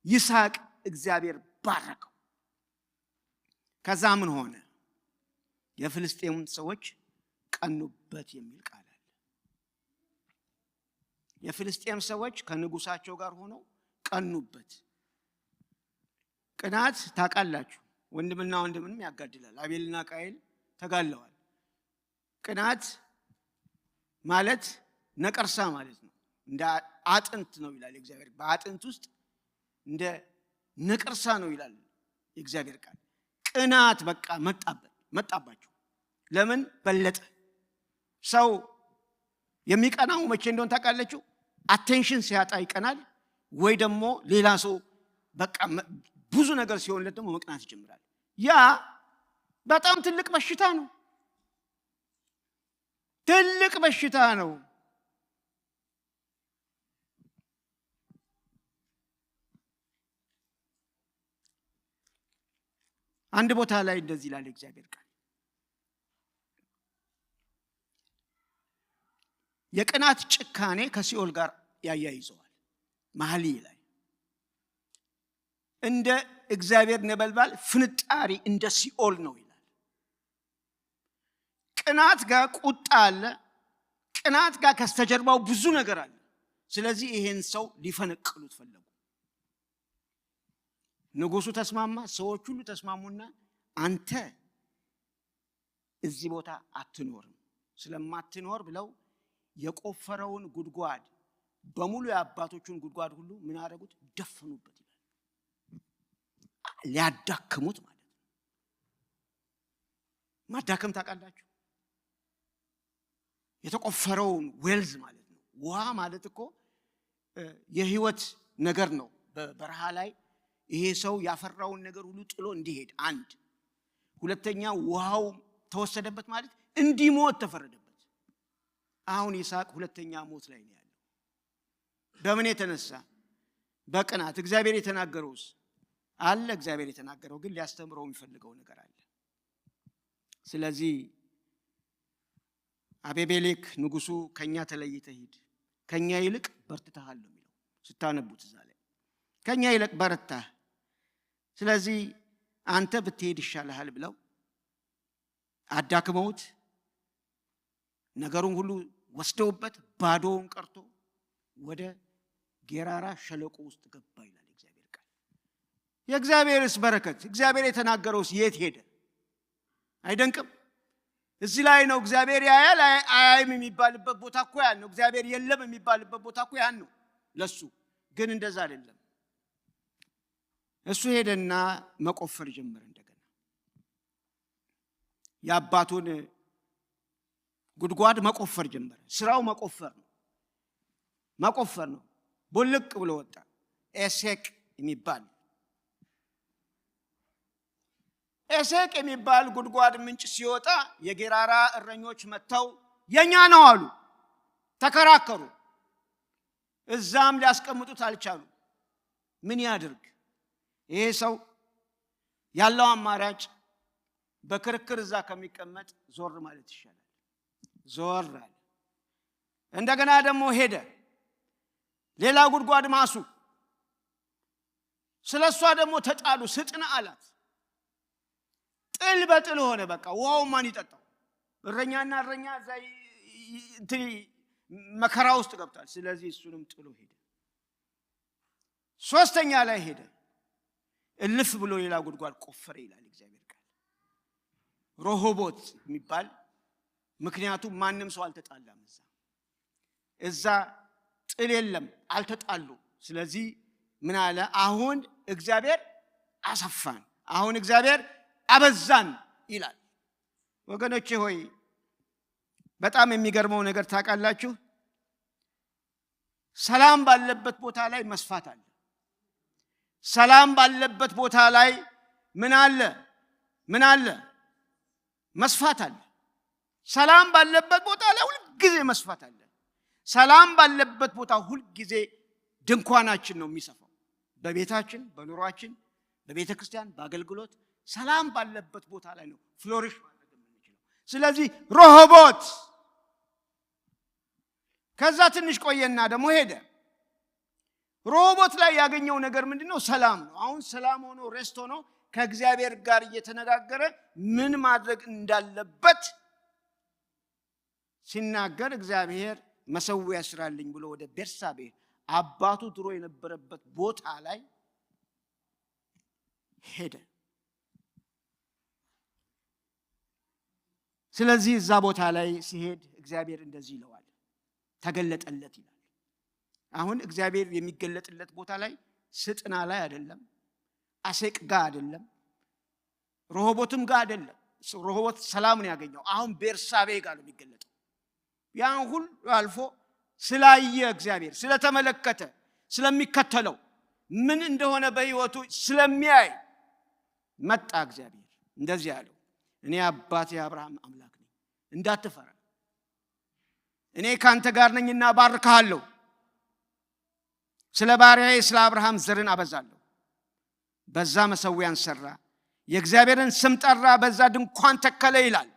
ይስሐቅ እግዚአብሔር ባረከው። ከዛ ምን ሆነ? የፍልስጤም ሰዎች ቀኑበት የሚል ቃል አለ። የፍልስጤም ሰዎች ከንጉሳቸው ጋር ሆነው ቀኑበት። ቅናት ታውቃላችሁ፣ ወንድምና ወንድምንም ያጋድላል። አቤልና ቃየል ተጋለዋል። ቅናት ማለት ነቀርሳ ማለት ነው። እንደ አጥንት ነው ይላል እግዚአብሔር። በአጥንት ውስጥ እንደ ነቀርሳ ነው ይላል የእግዚአብሔር ቃል። ቅናት በቃ መጣባቸው። ለምን በለጠ? ሰው የሚቀናው መቼ እንደሆነ ታውቃላችሁ? አቴንሽን ሲያጣ ይቀናል፣ ወይ ደግሞ ሌላ ሰው በቃ ብዙ ነገር ሲሆንለት ደግሞ መቅናት ይጀምራል። ያ በጣም ትልቅ በሽታ ነው። ትልቅ በሽታ ነው። አንድ ቦታ ላይ እንደዚህ ይላል እግዚአብሔር ቃል፣ የቅናት ጭካኔ ከሲኦል ጋር ያያይዘዋል። መኃልየ ላይ እንደ እግዚአብሔር ነበልባል ፍንጣሪ እንደ ሲኦል ነው ይላል። ቅናት ጋር ቁጣ አለ። ቅናት ጋር ከስተጀርባው ብዙ ነገር አለ። ስለዚህ ይሄን ሰው ሊፈነቅሉት ፈለጉ። ንጉሱ ተስማማ፣ ሰዎች ሁሉ ተስማሙና አንተ እዚህ ቦታ አትኖርም፣ ስለማትኖር ብለው የቆፈረውን ጉድጓድ በሙሉ የአባቶቹን ጉድጓድ ሁሉ ምን አደረጉት? ደፈኑበት ይላል። ሊያዳክሙት ማለት ነው። ማዳከም ታውቃላችሁ? የተቆፈረውን ዌልዝ ማለት ነው። ውሃ ማለት እኮ የህይወት ነገር ነው። በበረሃ ላይ ይሄ ሰው ያፈራውን ነገር ሁሉ ጥሎ እንዲሄድ፣ አንድ ሁለተኛ ውሃው ተወሰደበት ማለት እንዲሞት ተፈረደበት። አሁን ይስሐቅ ሁለተኛ ሞት ላይ ነው ያለው። በምን የተነሳ? በቅናት። እግዚአብሔር የተናገረውስ አለ። እግዚአብሔር የተናገረው ግን ሊያስተምረው የሚፈልገው ነገር አለ። ስለዚህ አቤሜሌክ ንጉሱ ከኛ ተለይተህ ሂድ፣ ከኛ ይልቅ በርትተሃል ነው የሚለው ስታነቡት እዛ ላይ። ከኛ ይልቅ በረታህ፣ ስለዚህ አንተ ብትሄድ ይሻልሃል ብለው አዳክመውት ነገሩን ሁሉ ወስደውበት ባዶውን ቀርቶ ወደ ጌራራ ሸለቆ ውስጥ ገባ ይላል እግዚአብሔር ቃል። የእግዚአብሔርስ በረከት፣ እግዚአብሔር የተናገረውስ የት ሄደ? አይደንቅም? እዚህ ላይ ነው እግዚአብሔር ያያል አያይም የሚባልበት ቦታ እኮ ያን ነው። እግዚአብሔር የለም የሚባልበት ቦታ እኮ ያን ነው። ለሱ ግን እንደዛ አይደለም። እሱ ሄደና መቆፈር ጀመረ። እንደገና የአባቱን ጉድጓድ መቆፈር ጀመረ። ስራው መቆፈር ነው። ቦልቅ ብሎ ወጣ። ኤሴቅ የሚባል ጉድጓድ ምንጭ ሲወጣ የጌራራ እረኞች መጥተው የኛ ነው አሉ። ተከራከሩ። እዛም ሊያስቀምጡት አልቻሉ። ምን ያድርግ? ይሄ ሰው ያለው አማራጭ በክርክር እዛ ከሚቀመጥ ዞር ማለት ይሻላል። ዞር አለ። እንደገና ደግሞ ሄደ። ሌላ ጉድጓድ ማሱ። ስለሷ ደግሞ ተጣሉ። ስጥና አላት። ጥል በጥል ሆነ። በቃ ውሃው ማን ይጠጣው? እረኛና እረኛ እዛ መከራ ውስጥ ገብቷል። ስለዚህ እሱንም ጥሎ ሄደ። ሶስተኛ ላይ ሄደ። እልፍ ብሎ ሌላ ጉድጓድ ቆፈረ ይላል እግዚአብሔር ቃል። ሮሆቦት የሚባል ምክንያቱም ማንም ሰው አልተጣላም። እዛ ጥል የለም፣ አልተጣሉ። ስለዚህ ምን አለ? አሁን እግዚአብሔር አሰፋን፣ አሁን እግዚአብሔር አበዛን ይላል። ወገኖቼ ሆይ በጣም የሚገርመው ነገር ታውቃላችሁ? ሰላም ባለበት ቦታ ላይ መስፋት አለ። ሰላም ባለበት ቦታ ላይ ምን አለ? መስፋት አለ። ሰላም ባለበት ቦታ ላይ ሁልጊዜ መስፋት አለ። ሰላም ባለበት ቦታ ሁልጊዜ ድንኳናችን ነው የሚሰፋው። በቤታችን፣ በኑሯችን፣ በቤተ ክርስቲያን፣ በአገልግሎት ሰላም ባለበት ቦታ ላይ ነው ፍሎሪሽ ማድረግ የምንችለው። ስለዚህ ሮሆቦት ከዛ ትንሽ ቆየና ደግሞ ሄደ። ሮሆቦት ላይ ያገኘው ነገር ምንድነው? ሰላም ነው። አሁን ሰላም ሆኖ ሬስት ሆኖ ከእግዚአብሔር ጋር እየተነጋገረ ምን ማድረግ እንዳለበት ሲናገር እግዚአብሔር መሰዊያ ስራልኝ ብሎ ወደ ቤርሳቤ አባቱ ድሮ የነበረበት ቦታ ላይ ሄደ። ስለዚህ እዛ ቦታ ላይ ሲሄድ እግዚአብሔር እንደዚህ ይለዋል፣ ተገለጠለት ይላል። አሁን እግዚአብሔር የሚገለጥለት ቦታ ላይ ስጥና ላይ አይደለም፣ አሴቅ ጋር አይደለም፣ ሮሆቦትም ጋር አይደለም። ሮሆቦት ሰላም ነው ያገኘው። አሁን ቤርሳቤ ጋር ነው የሚገለጠው። ያን ሁሉ አልፎ ስላየ እግዚአብሔር ስለተመለከተ ስለሚከተለው ምን እንደሆነ በህይወቱ ስለሚያይ መጣ። እግዚአብሔር እንደዚህ ያለው እኔ አባቴ አብርሃም አምላክ ነኝ፣ እንዳትፈራ፣ እኔ ካንተ ጋር ነኝና ባርካለሁ፣ ስለ ባሪያዬ ስለ አብርሃም ዘርን አበዛለሁ። በዛ መሰዊያን ሰራ፣ የእግዚአብሔርን ስም ጠራ፣ በዛ ድንኳን ተከለ ይላል።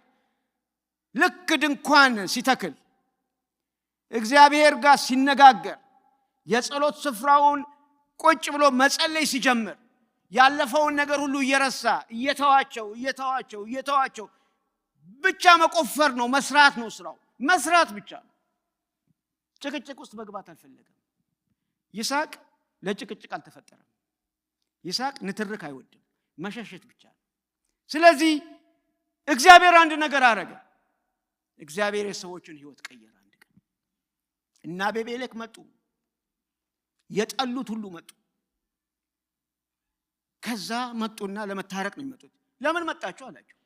ልክ ድንኳን ሲተክል እግዚአብሔር ጋር ሲነጋገር የጸሎት ስፍራውን ቁጭ ብሎ መጸለይ ሲጀምር ያለፈውን ነገር ሁሉ እየረሳ እየተዋቸው ብቻ መቆፈር ነው፣ መስራት ነው ስራው፣ መስራት ብቻ ነው። ጭቅጭቅ ውስጥ መግባት አልፈለገም። ይስሐቅ ለጭቅጭቅ አልተፈጠረም። ይስሐቅ ንትርክ አይወድም፣ መሸሸት ብቻ ነው። ስለዚህ እግዚአብሔር አንድ ነገር አረገ። እግዚአብሔር የሰዎችን ህይወት ቀየረ። አንድ ቀን እና አቤሜሌክ መጡ፣ የጠሉት ሁሉ መጡ። ከዛ መጡና ለመታረቅ ነው የሚመጡት። ለምን መጣችሁ አላቸው።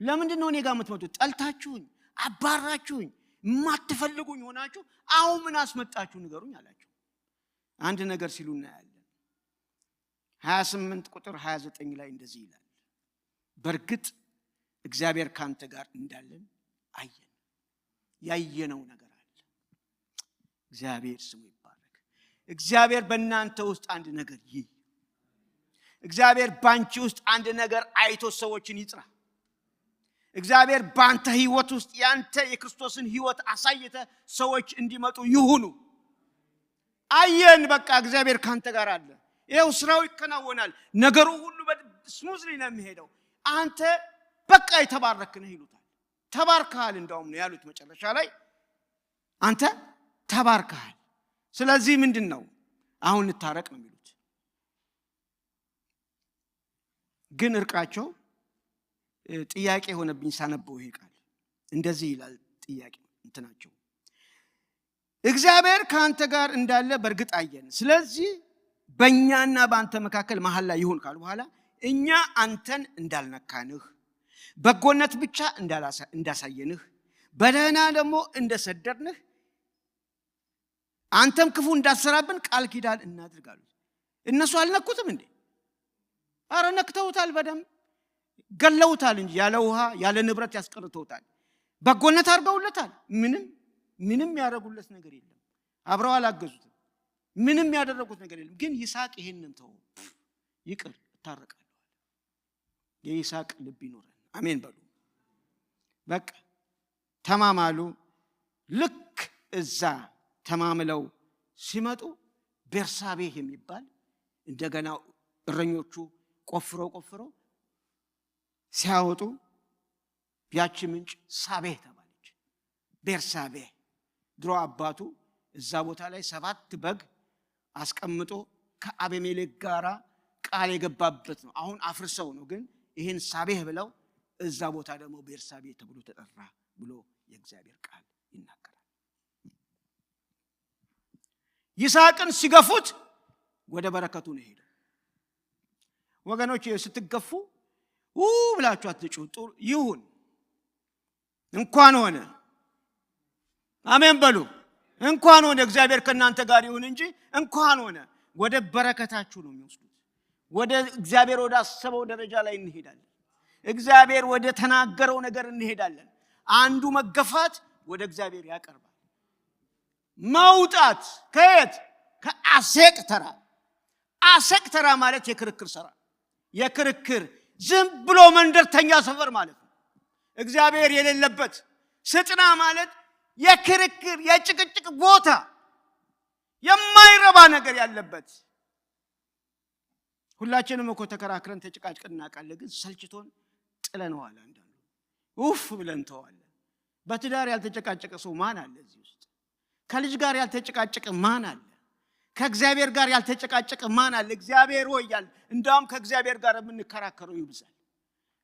ለምንድን ነው እኔ ጋር የምትመጡት? ጠልታችሁኝ፣ አባራችሁኝ፣ የማትፈልጉኝ ሆናችሁ አሁን ምን አስመጣችሁ ንገሩኝ አላቸው። አንድ ነገር ሲሉ እናያለን። 28 ቁጥር 29 ላይ እንደዚህ ይላል፣ በእርግጥ እግዚአብሔር ካንተ ጋር እንዳለን አየን። ያየነው ነገር አለ። እግዚአብሔር ስሙ ይባረክ። እግዚአብሔር በእናንተ ውስጥ አንድ ነገር ይይ። እግዚአብሔር ባንቺ ውስጥ አንድ ነገር አይቶ ሰዎችን ይጥራ። እግዚአብሔር ባንተ ህይወት ውስጥ ያንተ የክርስቶስን ህይወት አሳይተ ሰዎች እንዲመጡ ይሁኑ። አየን፣ በቃ እግዚአብሔር ካንተ ጋር አለ። ይሄው ስራው ይከናወናል። ነገሩ ሁሉ ስሙዝሊ ነው የሚሄደው። አንተ በቃ የተባረክ ነህ ይሉታል። ተባርከሃል እንደውም ነው ያሉት መጨረሻ ላይ፣ አንተ ተባርከሃል። ስለዚህ ምንድነው አሁን እንታረቅ ነው የሚሉት። ግን እርቃቸው ጥያቄ ሆነብኝ ሳነበው ይሄ ቃል እንደዚህ ይላል። ጥያቄ እንትናቸው እግዚአብሔር ካንተ ጋር እንዳለ በእርግጥ አየን፣ ስለዚህ በእኛና በአንተ መካከል መሐላ ይሁን ካሉ በኋላ እኛ አንተን እንዳልነካንህ፣ በጎነት ብቻ እንዳሳየንህ፣ በደህና ደግሞ እንደሰደድንህ፣ አንተም ክፉ እንዳትሰራብን ቃል ኪዳን እናድርጋለን። እነሱ አልነኩትም እንዴ? አረ ነክተውታል፣ በደም ገለውታል እንጂ ያለ ውሃ ያለ ንብረት ያስቀርተውታል። በጎነት አድርገውለታል። ምንም ያደረጉለት ነገር የለም። አብረው አላገዙትም። ምንም ያደረጉት ነገር የለም። ግን ይስሐቅ ይሄንን ተው፣ ይቅር እታረቃለሁ። የይስሐቅ ልብ ይኖረን። አሜን በሉ። በቃ ተማማሉ። ልክ እዛ ተማምለው ሲመጡ ቤርሳቤህ የሚባል እንደገና እረኞቹ ቆፍረው ሲያወጡ ያቺ ምንጭ ሳቤህ ተባለች። ቤርሳቤህ ድሮ አባቱ እዛ ቦታ ላይ 7 በግ አስቀምጦ ከአቤሜሌክ ጋራ ቃል የገባበት ነው። አሁን አፍርሰው ነው፣ ግን ይሄን ሳቤህ ብለው እዛ ቦታ ደግሞ ቤርሳቤህ ተብሎ ተጠራ ብሎ የእግዚአብሔር ቃል ይናገራል። ይስሐቅን ሲገፉት ወደ በረከቱ ነው ሄደው። ወገኖች ስትገፉ ብላችሁ አትጩጡ። ይሁን እንኳን ሆነ። አሜን በሉ። እንኳን ሆነ። እግዚአብሔር ከእናንተ ጋር ይሁን እንጂ እንኳን ሆነ። ወደ በረከታችሁ ነው የሚወስዱት። ወደ እግዚአብሔር ወደ አሰበው ደረጃ ላይ እንሄዳለን። እግዚአብሔር ወደ ተናገረው ነገር እንሄዳለን። አንዱ መገፋት ወደ እግዚአብሔር ያቀርባል። መውጣት ከየት? ከአሴቅ ተራ። አሴቅ ተራ ማለት የክርክር ሰራ፣ የክርክር ዝም ብሎ መንደርተኛ ሰፈር ማለት ነው። እግዚአብሔር የሌለበት። ስጥና ማለት የክርክር የጭቅጭቅ ቦታ፣ የማይረባ ነገር ያለበት። ሁላችንም እኮ ተከራክረን ተጨቃጭቀን እናውቃለን፣ ግን ሰልችቶን ጥለነዋል። አንዳንዱ ኡፍ ብለን ተዋለን። በትዳር ያልተጨቃጨቀ ሰው ማን አለ እዚህ ውስጥ? ከልጅ ጋር ያልተጨቃጨቀ ማን አለ? ከእግዚአብሔር ጋር ያልተጨቃጨቀ ማን አለ? እግዚአብሔር ሆይ ያል እንዳውም ከእግዚአብሔር ጋር የምንከራከረው ይብዛል።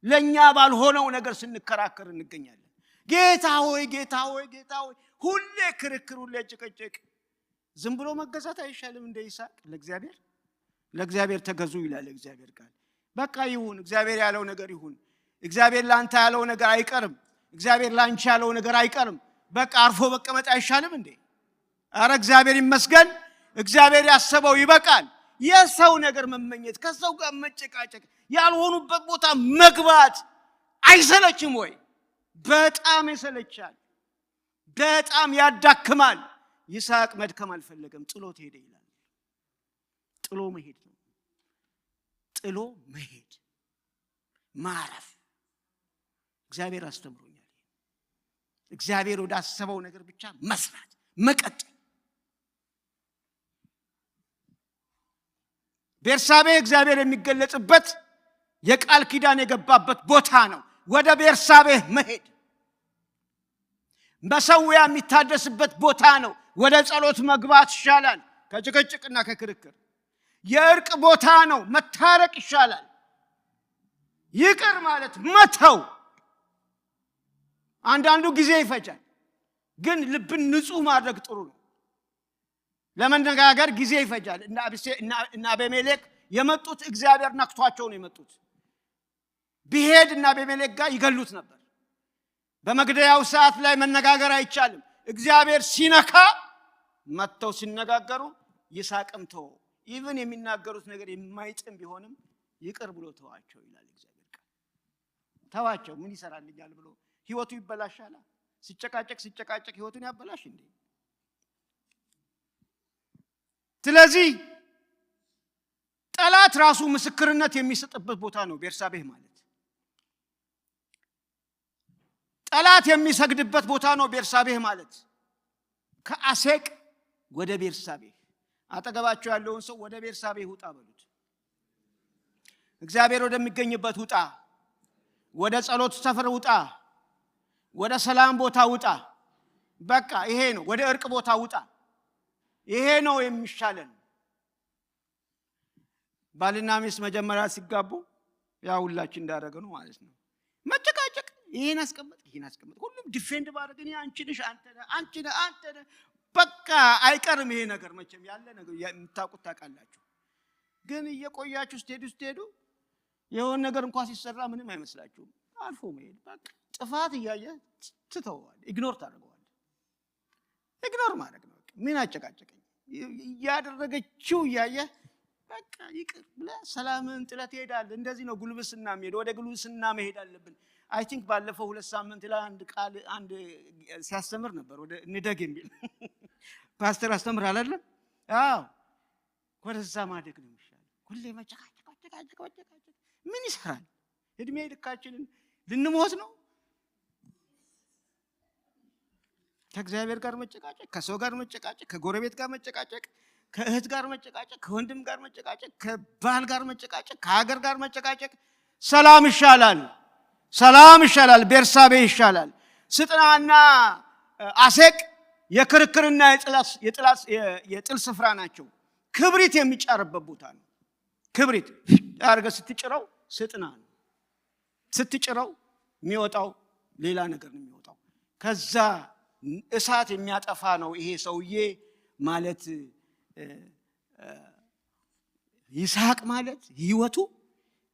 ለኛ ባልሆነው ነገር ስንከራከር እንገኛለን። ጌታ ሆይ ጌታ ሆይ ጌታ ሆይ፣ ሁሌ ክርክር፣ ሁሌ ጭቅጭቅ። ዝም ብሎ መገዛት አይሻልም? እንደ ይስሐቅ ለእግዚአብሔር ተገዙ ይላል እግዚአብሔር ቃል። በቃ ይሁን፣ እግዚአብሔር ያለው ነገር ይሁን። እግዚአብሔር ላንተ ያለው ነገር አይቀርም። እግዚአብሔር ላንቺ ያለው ነገር አይቀርም። በቃ አርፎ መቀመጥ አይሻልም እንዴ? አረ እግዚአብሔር ይመስገን። እግዚአብሔር ያሰበው ይበቃል። የሰው ነገር መመኘት፣ ከሰው ጋር መጨቃጨቅ፣ ያልሆኑበት ቦታ መግባት አይሰለችም ወይ? በጣም ይሰለቻል፣ በጣም ያዳክማል። ይስሐቅ መድከም አልፈለገም፣ ጥሎት ሄደ ይላል። ጥሎ መሄድ ነው። ጥሎ መሄድ፣ ማረፍ። እግዚአብሔር አስተምሮኛል። እግዚአብሔር ወዳሰበው ነገር ብቻ መስራት፣ መቀጠል። ቤርሳቤ እግዚአብሔር የሚገለጽበት የቃል ኪዳን የገባበት ቦታ ነው። ወደ ቤርሳቤ መሄድ መሰዊያ የሚታደስበት ቦታ ነው። ወደ ጸሎት መግባት ይሻላል ከጭቅጭቅና ከክርክር። የእርቅ ቦታ ነው። መታረቅ ይሻላል። ይቅር ማለት መተው። አንዳንዱ ጊዜ ይፈጃል፣ ግን ልብን ንጹህ ማድረግ ጥሩ ነው። ለመነጋገር ጊዜ ይፈጃል። እና አቤሜሌክ የመጡት እግዚአብሔር ነክቷቸው ነው የመጡት። ቢሄድ እና አቤሜሌክ ጋር ይገሉት ነበር። በመግደያው ሰዓት ላይ መነጋገር አይቻልም። እግዚአብሔር ሲነካ መጥተው ሲነጋገሩ ይስሐቅም ተወው። ኢቭን የሚናገሩት ነገር የማይጥም ቢሆንም ይቅር ብሎ ተዋቸው ይላል እግዚአብሔር ቃል። ተዋቸው፣ ምን ይሰራልኛል ብሎ ህይወቱ ይበላሻል። ሲጨቃጨቅ ህይወቱን ያበላሽ እንዴ? ስለዚህ ጠላት ራሱ ምስክርነት የሚሰጥበት ቦታ ነው ቤርሳቤህ ማለት። ጠላት የሚሰግድበት ቦታ ነው ቤርሳቤህ ማለት። ከአሴቅ ወደ ቤርሳቤህ። አጠገባቸው ያለውን ሰው ወደ ቤርሳቤህ ውጣ በሉት። እግዚአብሔር ወደሚገኝበት ውጣ። ወደ ጸሎት ሰፈር ውጣ። ወደ ሰላም ቦታ ውጣ። በቃ ይሄ ነው። ወደ እርቅ ቦታ ውጣ። ይሄ ነው የሚሻለን። ባልና ሚስት መጀመሪያ ሲጋቡ ያው ሁላችን እንዳደረገ ነው ማለት ነው። መጨቃጨቅ፣ ይሄን አስቀምጥ፣ ይሄን አስቀምጥ፣ ሁሉም ዲፌንድ ማድረግ፣ እኔ አንቺ ነሽ፣ አንተ ነህ። በቃ አይቀርም ይሄ ነገር መቼም ያለ ነገር የምታውቁት ታውቃላችሁ። ግን እየቆያችሁ ስትሄዱ የሆነ ነገር እንኳን ሲሰራ ምንም አይመስላችሁም። አልፎ መሄድ በቃ ጥፋት እያየ ትተዋል። ኢግኖር ታደርገዋል። ኢግኖር ማድረግ ነው። ምን አጨቃጨቀኝ እያደረገችው እያየ በቃ ይቅር ብለህ ሰላምን ጥለት ትሄዳለህ። እንደዚህ ነው ጉልብስና መሄድ። ወደ ጉልብስና መሄድ አለብን። አይ ቲንክ ባለፈው 2 ሳምንት ላይ አንድ ሲያስተምር ነበር ወደ እንደግ የሚል ፓስተር አስተምር አይደለም? አዎ፣ ወደዛ ማደግ ነው የሚሻለው። ሁሌ መጨቃጨቅ ምን ይሰራል? እድሜ ልካችንን ልንሞት ነው። ከእግዚአብሔር ጋር መጨቃጨቅ፣ ከሰው ጋር መጨቃጨቅ፣ ከጎረቤት ጋር መጨቃጨቅ፣ ከእህት ጋር መጨቃጨቅ፣ ከወንድም ጋር መጨቃጨቅ፣ ከባል ጋር መጨቃጨቅ፣ ከሀገር ጋር መጨቃጨቅ። ሰላም ይሻላል። ቤርሳቤ ይሻላል። ስጥናና አሴቅ የክርክርና የጥል ስፍራ ናቸው። ክብሪት የሚጫርበት ቦታ ነው። ክብሪት አርገ ስትጭረው ስጥና ነው። ስትጭረው የሚወጣው ሌላ ነገር ነው የሚወጣው። ከዛ እሳት የሚያጠፋ ነው ይሄ ሰውዬ ማለት። ይስሐቅ ማለት ህይወቱ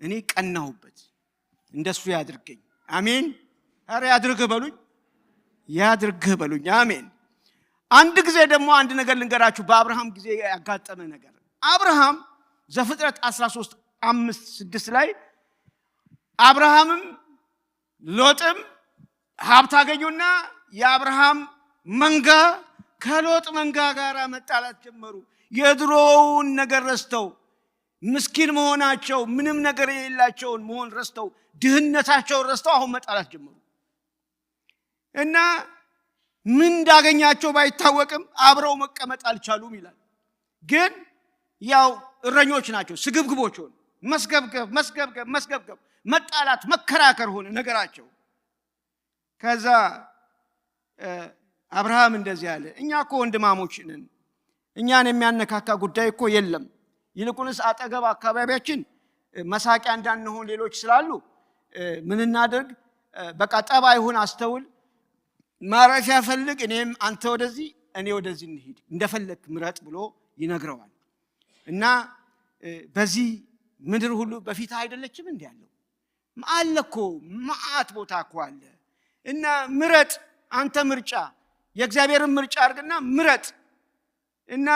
እኔ ቀናሁበት። እንደሱ ያድርገኝ። አሜን። አረ ያድርግህ በሉኝ። አሜን። አንድ ጊዜ ደግሞ አንድ ነገር ልንገራችሁ። በአብርሃም ጊዜ ያጋጠመ ነገር። አብርሃም ዘፍጥረት 13:5-6 ላይ አብርሃምም ሎጥም ሀብት አገኙና የአብርሃም መንጋ ከሎጥ መንጋ ጋር መጣላት ጀመሩ። የድሮውን ነገር ረስተው ምስኪን መሆናቸው ምንም ነገር የሌላቸውን መሆን ረስተው ድህነታቸውን ረስተው አሁን መጣላት ጀመሩ እና ምን እንዳገኛቸው ባይታወቅም አብረው መቀመጥ አልቻሉም ይላል። ግን ያው እረኞች ናቸው፣ ስግብግቦች ሆኑ። መስገብገብ መጣላት መከራከር ሆነ ነገራቸው። ከዛ አብርሃም እንደዚህ አለ፣ እኛ እኮ ወንድማሞች ነን፣ እኛን የሚያነካካ ጉዳይ እኮ የለም። ይልቁንስ አጠገብ አካባቢያችን መሳቂያ እንዳንሆን ሌሎች ስላሉ ምን እናደርግ? በቃ ጠባ ይሁን፣ አስተውል፣ ማረፊያ ፈልግ፣ እኔም አንተ ወደዚህ እኔ ወደዚህ እንሂድ፣ እንደፈለክ ምረጥ ብሎ ይነግረዋል። እና በዚህ ምድር ሁሉ በፊት አይደለችም እንዴ ያለው? አለኮ ማአት ቦታ እኮ አለ። እና ምረጥ፣ አንተ ምርጫ የእግዚአብሔርን ምርጫ አድርግና ምረጥ፣ እና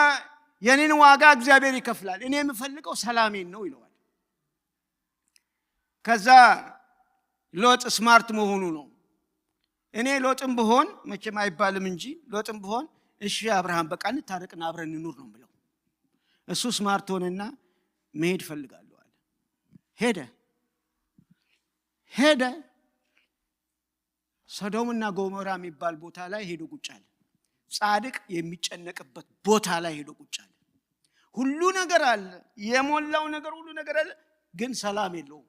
የኔን ዋጋ እግዚአብሔር ይከፍላል፣ እኔ የምፈልገው ሰላሜን ነው ይለዋል። ከዛ ሎጥ ስማርት መሆኑ ነው። እኔ ሎጥም ብሆን መቼም አይባልም እንጂ ሎጥም ብሆን እሺ አብርሃም በቃ እንታረቅና አብረን እንኑር ነው ብለው፣ እሱ ስማርት ሆነና መሄድ ፈልጋለሁ አለ። ሄደ ሰዶምና ጎሞራ የሚባል ቦታ ላይ ሄዶ ቁጭ አለ። ጻድቅ የሚጨነቅበት ቦታ ላይ ሄዶ ቁጭ አለ። ሁሉ ነገር አለ፣ የሞላው ነገር ሁሉ ነገር አለ፣ ግን ሰላም የለውም።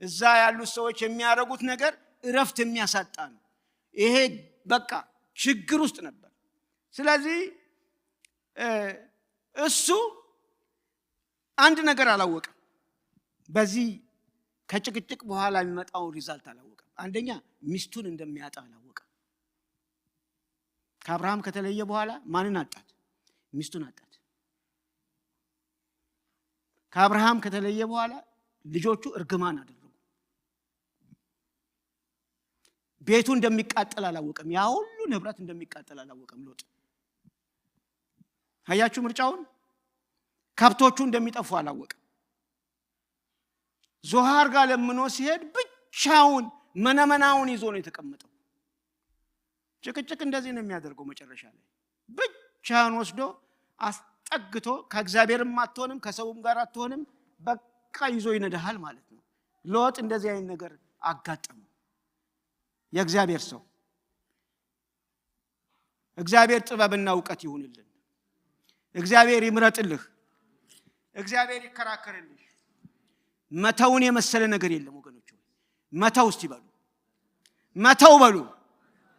እዛ ያሉት ሰዎች የሚያደርጉት ነገር እረፍት የሚያሳጣ ነው። ይሄ በቃ ችግር ውስጥ ነበር። ስለዚህ እሱ አንድ ነገር አላወቀም። በዚህ ከጭቅጭቅ በኋላ የሚመጣው ሪዛልት አላወቀም። አንደኛ ሚስቱን እንደሚያጣ አላወቀም። ከአብርሃም ከተለየ በኋላ ማንን አጣት? ሚስቱን አጣት። ከአብርሃም ከተለየ በኋላ ልጆቹ እርግማን አደረጉ። ቤቱ እንደሚቃጠል አላወቀም። ያ ሁሉ ንብረት እንደሚቃጠል አላወቀም ሎጥ። አያችሁ ምርጫውን። ከብቶቹ እንደሚጠፉ አላወቀም። ዞሃር ጋር ለምኖ ሲሄድ ብቻውን መነመናውን ይዞ ነው የተቀመጠው። ጭቅጭቅ እንደዚህ ነው የሚያደርገው። መጨረሻ ላይ ብቻውን ወስዶ አስጠግቶ ከእግዚአብሔርም አትሆንም ከሰውም ጋር አትሆንም በቃ ይዞ ይነዳሃል ማለት ነው። ሎጥ እንደዚህ አይነት ነገር አጋጠመው። የእግዚአብሔር ሰው እግዚአብሔር ጥበብና ዕውቀት ይሁንልን። እግዚአብሔር ይምረጥልህ። እግዚአብሔር ይከራከርልህ። መተውን የመሰለ ነገር የለም ወገኖች። መተው እስቲ በሉ፣ መተው በሉ።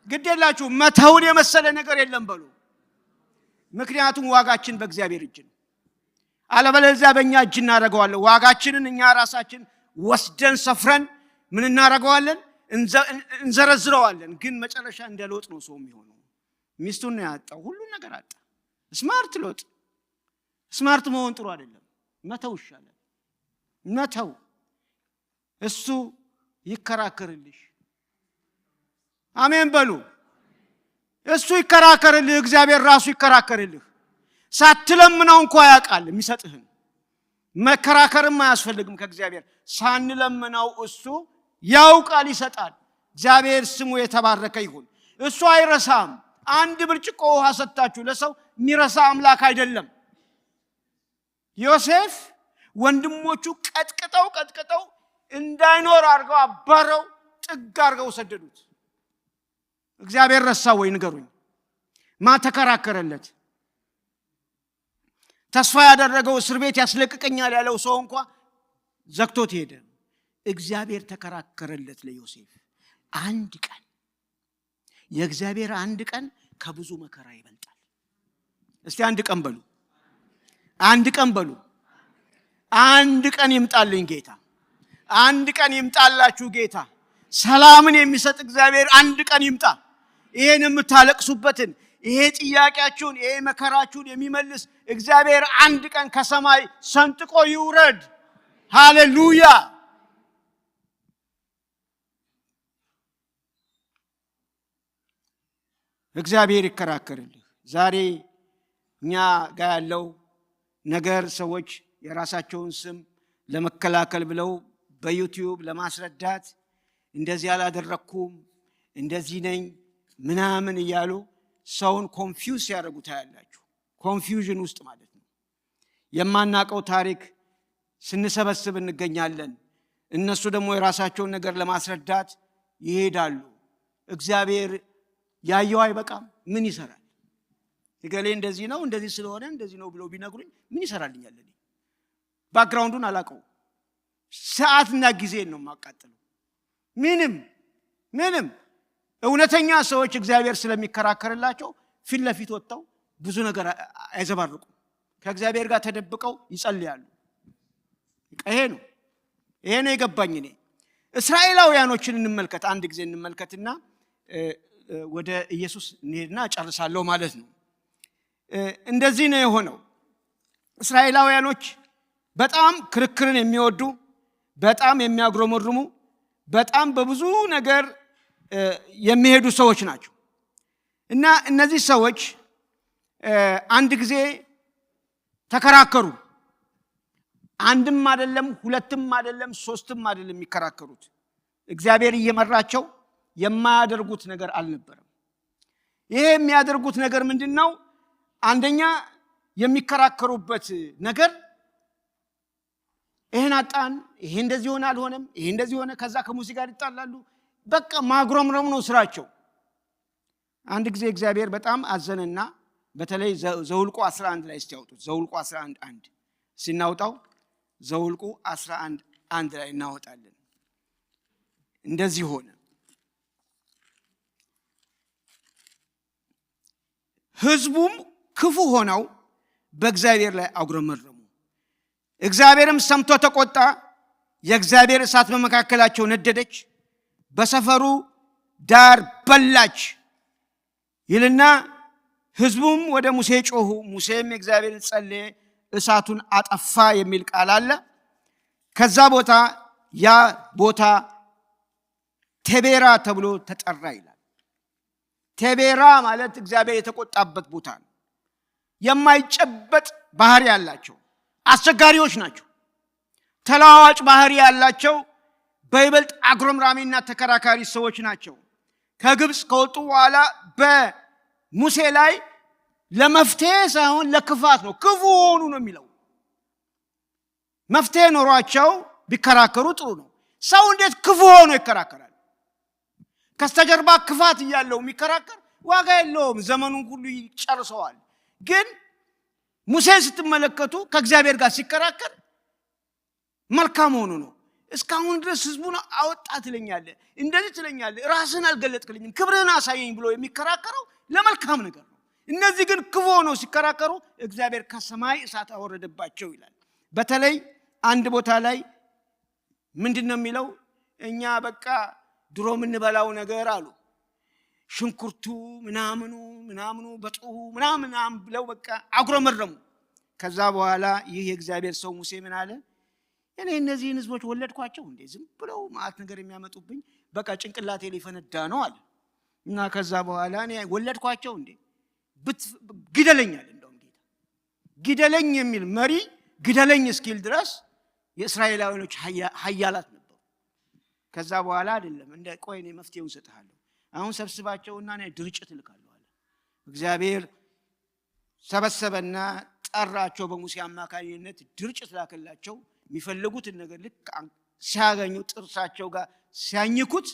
ግዴላችሁ መተውን የመሰለ ነገር የለም በሉ። ምክንያቱም ዋጋችን በእግዚአብሔር እጅ ነው። አለበለዚያ በእኛ እጅ እናደርገዋለን። ዋጋችንን እኛ ራሳችን ወስደን ሰፍረን ምን እናደርገዋለን? እንዘረዝረዋለን። ግን መጨረሻ እንደ ሎጥ ነው ሰው የሚሆነው። ሚስቱን ነው ያጣው፣ ሁሉ ነገር አጣ። ስማርት ሎጥ። ስማርት መሆን ጥሩ አይደለም። መተው ይሻላል። መተው። እሱ ይከራከርልሽ። አሜን በሉ። እሱ ይከራከርልህ። እግዚአብሔር ራሱ ይከራከርልህ። ሳትለምነው እንኳን ያውቃል የሚሰጥህን። መከራከርም አያስፈልግም ከእግዚአብሔር። ሳንለምነው እሱ ያውቃል፣ ይሰጣል። እግዚአብሔር ስሙ የተባረከ ይሁን። እሱ አይረሳም። አንድ ብርጭቆ ውሃ ሰጣችሁ ለሰው የሚረሳ አምላክ አይደለም። ዮሴፍ ወንድሞቹ ቀጥቅጠው እንዳይኖር አድርገው አባረው ጥግ አድርገው ሰደዱት። እግዚአብሔር ረሳው ወይ ንገሩኝ? ማን ተከራከረለት? ተስፋ ያደረገው እስር ቤት ያስለቅቀኛል ያለው ሰው እንኳን ዘግቶት ሄደ። እግዚአብሔር ተከራከረለት ለዮሴፍ። አንድ ቀን የእግዚአብሔር አንድ ቀን ከብዙ መከራ ይበልጣል። እስቲ አንድ ቀን በሉ፣ አንድ ቀን በሉ። አንድ ቀን ይምጣልኝ ጌታ፣ አንድ ቀን ይምጣላችሁ ጌታ። ሰላምን የሚሰጥ እግዚአብሔር አንድ ቀን ይምጣ። ይሄን የምታለቅሱበትን፣ ይሄ ጥያቄያችሁን፣ ይሄ መከራችሁን የሚመልስ እግዚአብሔር አንድ ቀን ከሰማይ ሰንጥቆ ይውረድ። ሃሌሉያ። እግዚአብሔር ይከራከርልህ። ዛሬ እኛ ጋር ያለው ነገር ሰዎች የራሳቸውን ስም ለመከላከል ብለው በዩቲዩብ ለማስረዳት እንደዚህ አላደረኩም እንደዚህ ነኝ ምናምን እያሉ ሰውን ኮንፊውዝ ያደርጉት ያላችሁ። ኮንፊውዥን ውስጥ ማለት ነው። የማናቀው ታሪክ ስንሰበስብ እንገኛለን። እነሱ ደግሞ የራሳቸውን ነገር ለማስረዳት ይሄዳሉ። እግዚአብሔር ያየው አይበቃም? ምን ይሰራል? እገሌ እንደዚህ ነው እንደዚህ ስለሆነ እንደዚህ ነው ብሎ ቢነግሩኝ ምን ይሰራልኛል? እኔ ባክግራውንዱን አላውቀው። ሰዓትና ጊዜን ነው የማቃጥለው። ምንም እውነተኛ ሰዎች እግዚአብሔር ስለሚከራከርላቸው ፊት ለፊት ወጥተው ብዙ ነገር አይዘባርቁም። ከእግዚአብሔር ጋር ተደብቀው ይጸልያሉ። ይሄ ነው የገባኝ። እኔ እስራኤላውያኖችን እንመልከት፣ አንድ ጊዜ እንመልከትና ወደ ኢየሱስ እንሄድና ጨርሳለሁ ማለት ነው። እንደዚህ ነው የሆነው። እስራኤላውያኖች በጣም ክርክርን የሚወዱ፣ በጣም የሚያጉረመርሙ፣ በጣም በብዙ ነገር የሚሄዱ ሰዎች ናቸው። እና እነዚህ ሰዎች አንድ ጊዜ ተከራከሩ። አንድም አይደለም፣ ሁለትም አይደለም፣ ሶስትም አይደለም የሚከራከሩት። እግዚአብሔር እየመራቸው የማያደርጉት ነገር አልነበረም። ይሄ የሚያደርጉት ነገር ምንድነው? አንደኛ የሚከራከሩበት ነገር ይሄን አጣን፣ ይሄ እንደዚህ ሆነ አልሆነም፣ ይሄ እንደዚህ ሆነ፣ ከዛ ከሙሴ ጋር ይጣላሉ። በቃ ማጉረምረም ነው ስራቸው። አንድ ጊዜ እግዚአብሔር በጣም አዘነና በተለይ ዘውልቁ 11 ላይ ሲያወጡት፣ ዘውልቁ 11:1 ሲናውጣው፣ ዘውልቁ 11:1 ላይ እናወጣለን። እንደዚህ ሆነ፣ ህዝቡም ክፉ ሆነው በእግዚአብሔር ላይ አጉረመረሙ። እግዚአብሔርም ሰምቶ ተቆጣ። የእግዚአብሔር እሳት በመካከላቸው ነደደች፣ በሰፈሩ ዳር በላች ይልና ህዝቡም ወደ ሙሴ ጮሁ። ሙሴም የእግዚአብሔርን ጸለየ፣ እሳቱን አጠፋ የሚል ቃል አለ። ከዛ ቦታ ያ ቦታ ቴቤራ ተብሎ ተጠራ ይላል። ቴቤራ ማለት እግዚአብሔር የተቆጣበት ቦታ ነው። የማይጨበጥ ባህሪ ያላቸው አስቸጋሪዎች ናቸው። ተለዋዋጭ ባህሪ ያላቸው በይበልጥ አጉረምራሚና ተከራካሪ ሰዎች ናቸው። ከግብፅ ከወጡ በኋላ በሙሴ ላይ ለመፍትሄ ሳይሆን ለክፋት ነው፣ ክፉ ሆኑ ነው የሚለው። መፍትሄ ኖሯቸው ቢከራከሩ ጥሩ ነው። ሰው እንዴት ክፉ ሆኖ ይከራከራል? ከስተጀርባ ክፋት እያለው የሚከራከር ዋጋ የለውም፣ ዘመኑን ሁሉ ይጨርሰዋል። ግን ሙሴን ስትመለከቱ ከእግዚአብሔር ጋር ሲከራከር መልካም ሆኖ ነው። እስካሁን ድረስ ህዝቡን አወጣ ትለኛለህ፣ እንደዚህ ትለኛለህ፣ ራስህን አልገለጥክልኝም፣ ክብርህን አሳየኝ ብሎ የሚከራከረው ለመልካም ነገር ነው። እነዚህ ግን ክፉ ሆነው ሲከራከሩ እግዚአብሔር ከሰማይ እሳት አወረደባቸው ይላል። በተለይ አንድ ቦታ ላይ ምንድነው የሚለው? እኛ በቃ ድሮ የምንበላው ነገር አሉ ሽንኩርቱ ምናምኑ በጡ ምናምን ብለው በቃ አጉረመረሙ። ከዛ በኋላ ይህ የእግዚአብሔር ሰው ሙሴ ምን አለ? እኔ እነዚህን ህዝቦች ወለድኳቸው እንዴ? ዝም ብለው ማአት ነገር የሚያመጡብኝ በቃ ጭንቅላቴ ሊፈነዳ ነው አለ። እና ከዛ በኋላ እኔ ወለድኳቸው እንዴ? ግደለኛል። እንደውም ጌታ ግደለኝ የሚል መሪ ግደለኝ እስኪል ድረስ የእስራኤላውያኖች ኃያላት ነበሩ። ከዛ በኋላ አይደለም እንደ ቆይ እኔ መፍትሄውን እሰጥሃለሁ፣ አሁን ሰብስባቸውና እኔ ድርጭት እልካለሁ አለ። እግዚአብሔር ሰበሰበና ጠራቸው። በሙሴ አማካኝነት ድርጭት ላከላቸው። የሚፈልጉትን ነገር ልክ ሲያገኙ ጥርሳቸው ጋር ሲያኝኩት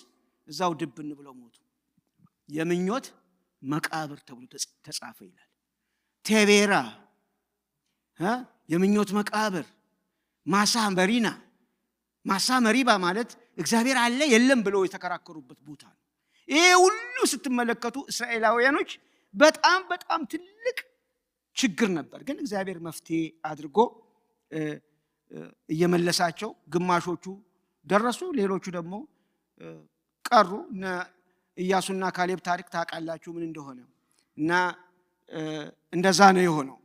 እዛው ድብን ብለው ሞቱ። የምኞት መቃብር ተብሎ ተጻፈ ይላል። ቴቤራ የምኞት መቃብር፣ ማሳ መሪባ ማለት እግዚአብሔር አለ የለም ብለው የተከራከሩበት ቦታ ነው። ይሄ ሁሉ ስትመለከቱ እስራኤላውያኖች በጣም ትልቅ ችግር ነበር። ግን እግዚአብሔር መፍትሄ አድርጎ እየመለሳቸው ግማሾቹ ደረሱ፣ ሌሎቹ ደግሞ ቀሩ። ኢያሱና ካሌብ ታሪክ ታውቃላችሁ ምን እንደሆነ። እና እንደዛ ነው የሆነው።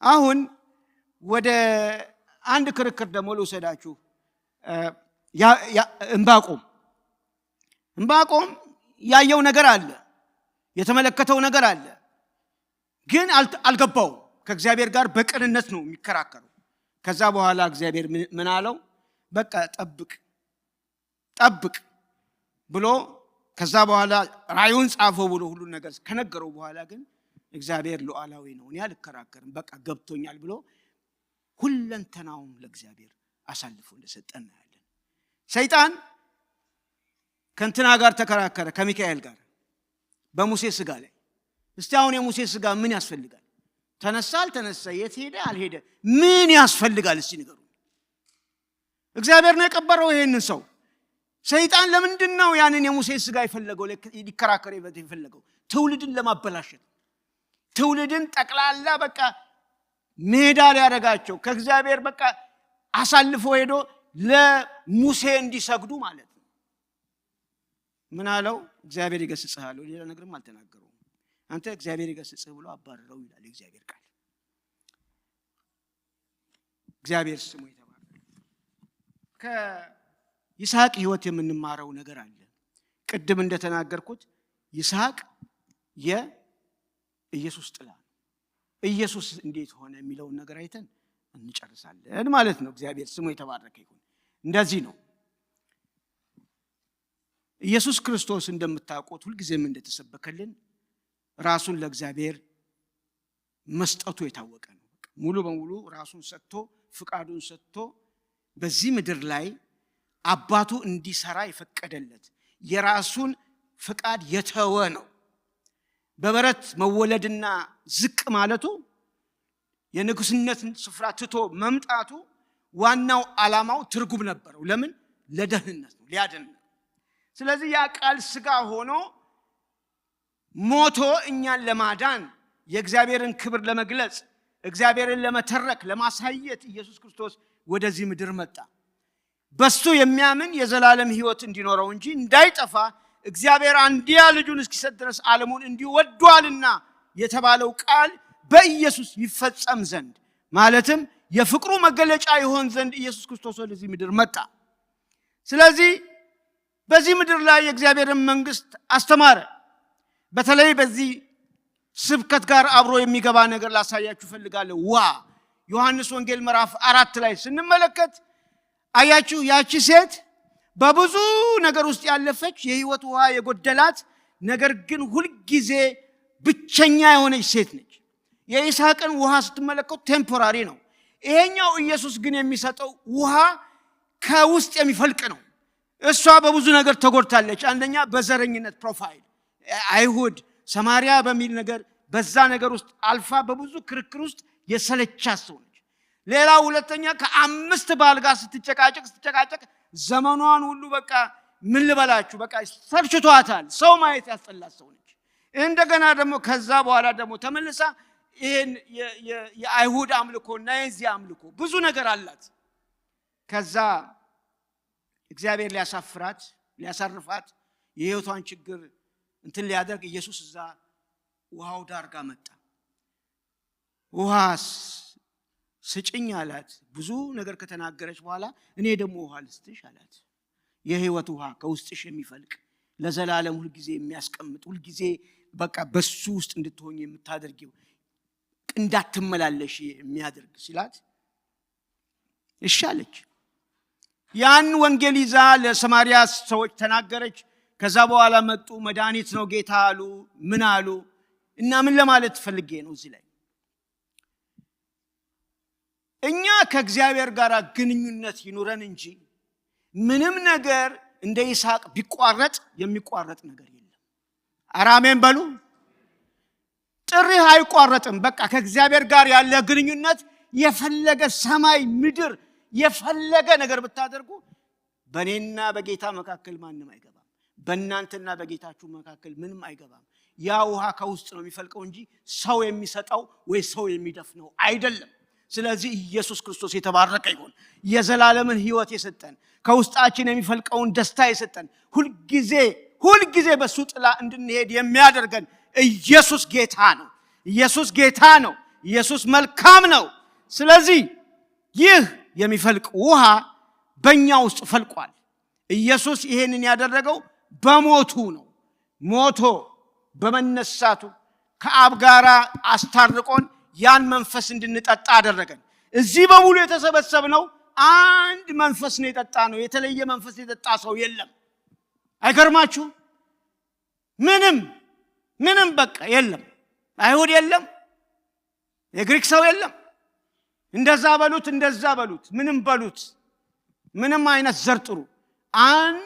አሁን ወደ አንድ ክርክር ደግሞ ልውሰዳችሁ። ዕንባቆም ያየው ነገር አለ፣ የተመለከተው ነገር አለ። ግን አልገባው። ከእግዚአብሔር ጋር በቅንነት ነው የሚከራከረው። ከዛ በኋላ እግዚአብሔር ምን አለው? በቃ ጠብቅ ብሎ ከዛ በኋላ ራእዩን ጻፈው ብሎ ሁሉ ነገር ከነገረው በኋላ ግን እግዚአብሔር ሉዓላዊ ነው፣ እኔ አልከራከርም፣ በቃ ገብቶኛል ብሎ ሁለንተናውን ለእግዚአብሔር አሳልፎ እንደሰጠን እናያለን። ሰይጣን ከእንትና ጋር ተከራከረ፣ ከሚካኤል ጋር በሙሴ ስጋ ላይ። እስቲ አሁን የሙሴ ስጋ ምን ያስፈልጋል? ተነሳ አልተነሳ፣ የት ሄደ አልሄደ፣ ምን ያስፈልጋል? እስቲ ንገሩ። እግዚአብሔር ነው የቀበረው ይሄንን ሰው። ሰይጣን ለምንድን ነው ያንን የሙሴ ስጋ የፈለገው? ሊከራከር የፈለገው ትውልድን ለማበላሸት፣ ትውልድን ጠቅላላ በቃ ሜዳ ሊያደርጋቸው፣ ከእግዚአብሔር በቃ አሳልፎ ሄዶ ለሙሴ እንዲሰግዱ ማለት ነው። ምን አለው? እግዚአብሔር ይገስጽህ አለው። ሌላ ነገርም አልተናገረውም። አንተ እግዚአብሔር ይገስጽህ ብሎ አባረረው ይላል የእግዚአብሔር ቃል። እግዚአብሔር ስሙ የተባረከ። ከይስሐቅ ሕይወት የምንማረው ነገር አለ። ቅድም እንደተናገርኩት ይስሐቅ የኢየሱስ ጥላ ነው። ኢየሱስ እንዴት ሆነ የሚለውን ነገር አይተን እንጨርሳለን ማለት ነው። እግዚአብሔር ስሙ የተባረከ ይሁን። እንደዚህ ነው ኢየሱስ ክርስቶስ እንደምታውቁት ሁልጊዜም እንደተሰበከልን ራሱን ለእግዚአብሔር መስጠቱ የታወቀ ነው። ሙሉ በሙሉ ራሱን ሰጥቶ ፍቃዱን ሰጥቶ በዚህ ምድር ላይ አባቱ እንዲሰራ የፈቀደለት የራሱን ፍቃድ የተወ ነው። በበረት መወለድና ዝቅ ማለቱ የንጉስነትን ስፍራ ትቶ መምጣቱ ዋናው ዓላማው ትርጉም ነበረው። ለምን? ለደህንነት ነው፣ ሊያድን ነው። ስለዚህ ያ ቃል ስጋ ሆኖ ሞቶ እኛን ለማዳን የእግዚአብሔርን ክብር ለመግለጽ እግዚአብሔርን ለመተረክ ለማሳየት ኢየሱስ ክርስቶስ ወደዚህ ምድር መጣ። በሱ የሚያምን የዘላለም ሕይወት እንዲኖረው እንጂ እንዳይጠፋ እግዚአብሔር አንድያ ልጁን እስኪሰጥ ድረስ ዓለሙን እንዲሁ ወዷልና የተባለው ቃል በኢየሱስ ይፈጸም ዘንድ ማለትም የፍቅሩ መገለጫ ይሆን ዘንድ ኢየሱስ ክርስቶስ ወደዚህ ምድር መጣ። ስለዚህ በዚህ ምድር ላይ የእግዚአብሔርን መንግስት አስተማረ። በተለይ በዚህ ስብከት ጋር አብሮ የሚገባ ነገር ላሳያችሁ ፈልጋለሁ። ዮሐንስ ወንጌል ምዕራፍ 4 ላይ ስንመለከት አያችሁ፣ ያቺ ሴት በብዙ ነገር ውስጥ ያለፈች የህይወት ውሃ የጎደላት ነገር ግን ሁልጊዜ ብቸኛ የሆነች ሴት ነች። የይስሐቅን ውሃ ስትመለከቱ ቴምፖራሪ ነው። ይሄኛው ኢየሱስ ግን የሚሰጠው ውሃ ከውስጥ የሚፈልቅ ነው። እሷ በብዙ ነገር ተጎድታለች። አንደኛ በዘረኝነት ፕሮፋይል አይሁድ ሰማሪያ በሚል ነገር በዛ ነገር ውስጥ አልፋ በብዙ ክርክር ውስጥ የሰለቻት ሰው ነች። ሌላው ሁለተኛ ከ5 ባል ጋር ስትጨቃጨቅ ዘመኗን ሁሉ በቃ ምን ልበላችሁ በቃ ሰልችቷታል። ሰው ማየት ያስጠላት ሰው ነች። እንደገና ደግሞ ከዛ በኋላ ደግሞ ተመልሳ ይሄን የአይሁድ አምልኮና የዚህ አምልኮ ብዙ ነገር አላት። ከዛ እግዚአብሔር ሊያሳርፋት የህይወቷን ችግር እንትን ሊያደርግ ኢየሱስ እዛ ውሃው ዳር ጋር መጣ። ውሃ ስጭኝ አላት። ብዙ ነገር ከተናገረች በኋላ እኔ ደግሞ ውሃ ልስጥሽ አላት። የህይወት ውሃ ከውስጥሽ የሚፈልቅ ለዘላለም ሁልጊዜ የሚያስቀምጥ ሁልጊዜ በቃ በሱ ውስጥ እንድትሆኝ የምታደርጊው እንዳትመላለሽ የሚያደርግ ሲላት እሺ አለች። ያን ወንጌል ይዛ ለሰማሪያ ሰዎች ተናገረች። ከዛ በኋላ መጡ። መድኃኒት ነው ጌታ አሉ። ምን አሉ? እና ምን ለማለት ፈልጌ ነው እዚህ ላይ እኛ ከእግዚአብሔር ጋር ግንኙነት ይኑረን እንጂ ምንም ነገር እንደ ይስሐቅ ቢቋረጥ የሚቋረጥ ነገር የለም። አራሜን በሉ። ጥሪህ አይቋረጥም። በቃ ከእግዚአብሔር ጋር ያለ ግንኙነት የፈለገ ሰማይ ምድር የፈለገ ነገር ብታደርጉ በእኔና በጌታ መካከል ማንም አይገባም። በእናንተና በጌታችሁ መካከል ምንም አይገባም። ያ ውሃ ከውስጥ ነው የሚፈልቀው እንጂ ሰው የሚሰጠው ወይ ሰው የሚደፍነው አይደለም። ስለዚህ ኢየሱስ ክርስቶስ የተባረከ ይሁን። የዘላለምን ሕይወት የሰጠን ከውስጣችን የሚፈልቀውን ደስታ የሰጠን ሁልጊዜ በሱ ጥላ እንድንሄድ የሚያደርገን ኢየሱስ ጌታ ነው። ኢየሱስ ጌታ ነው። ኢየሱስ መልካም ነው። ስለዚህ ይህ የሚፈልቅ ውሃ በእኛ ውስጥ ፈልቋል። ኢየሱስ ይሄንን ያደረገው በሞቱ ነው። ሞቶ በመነሳቱ ከአብ ጋር አስታርቆን ያን መንፈስ እንድንጠጣ አደረገን። እዚህ በሙሉ የተሰበሰብነው አንድ መንፈስ ነው የጠጣ ነው። የተለየ መንፈስ የጠጣ ሰው የለም። አይገርማችሁ? ምንም በቃ የለም። አይሁድ የለም፣ የግሪክ ሰው የለም፣ እንደዛ በሉት እንደዛ በሉት ምንም በሉት ምንም አይነት ዘር ጥሩ አንድ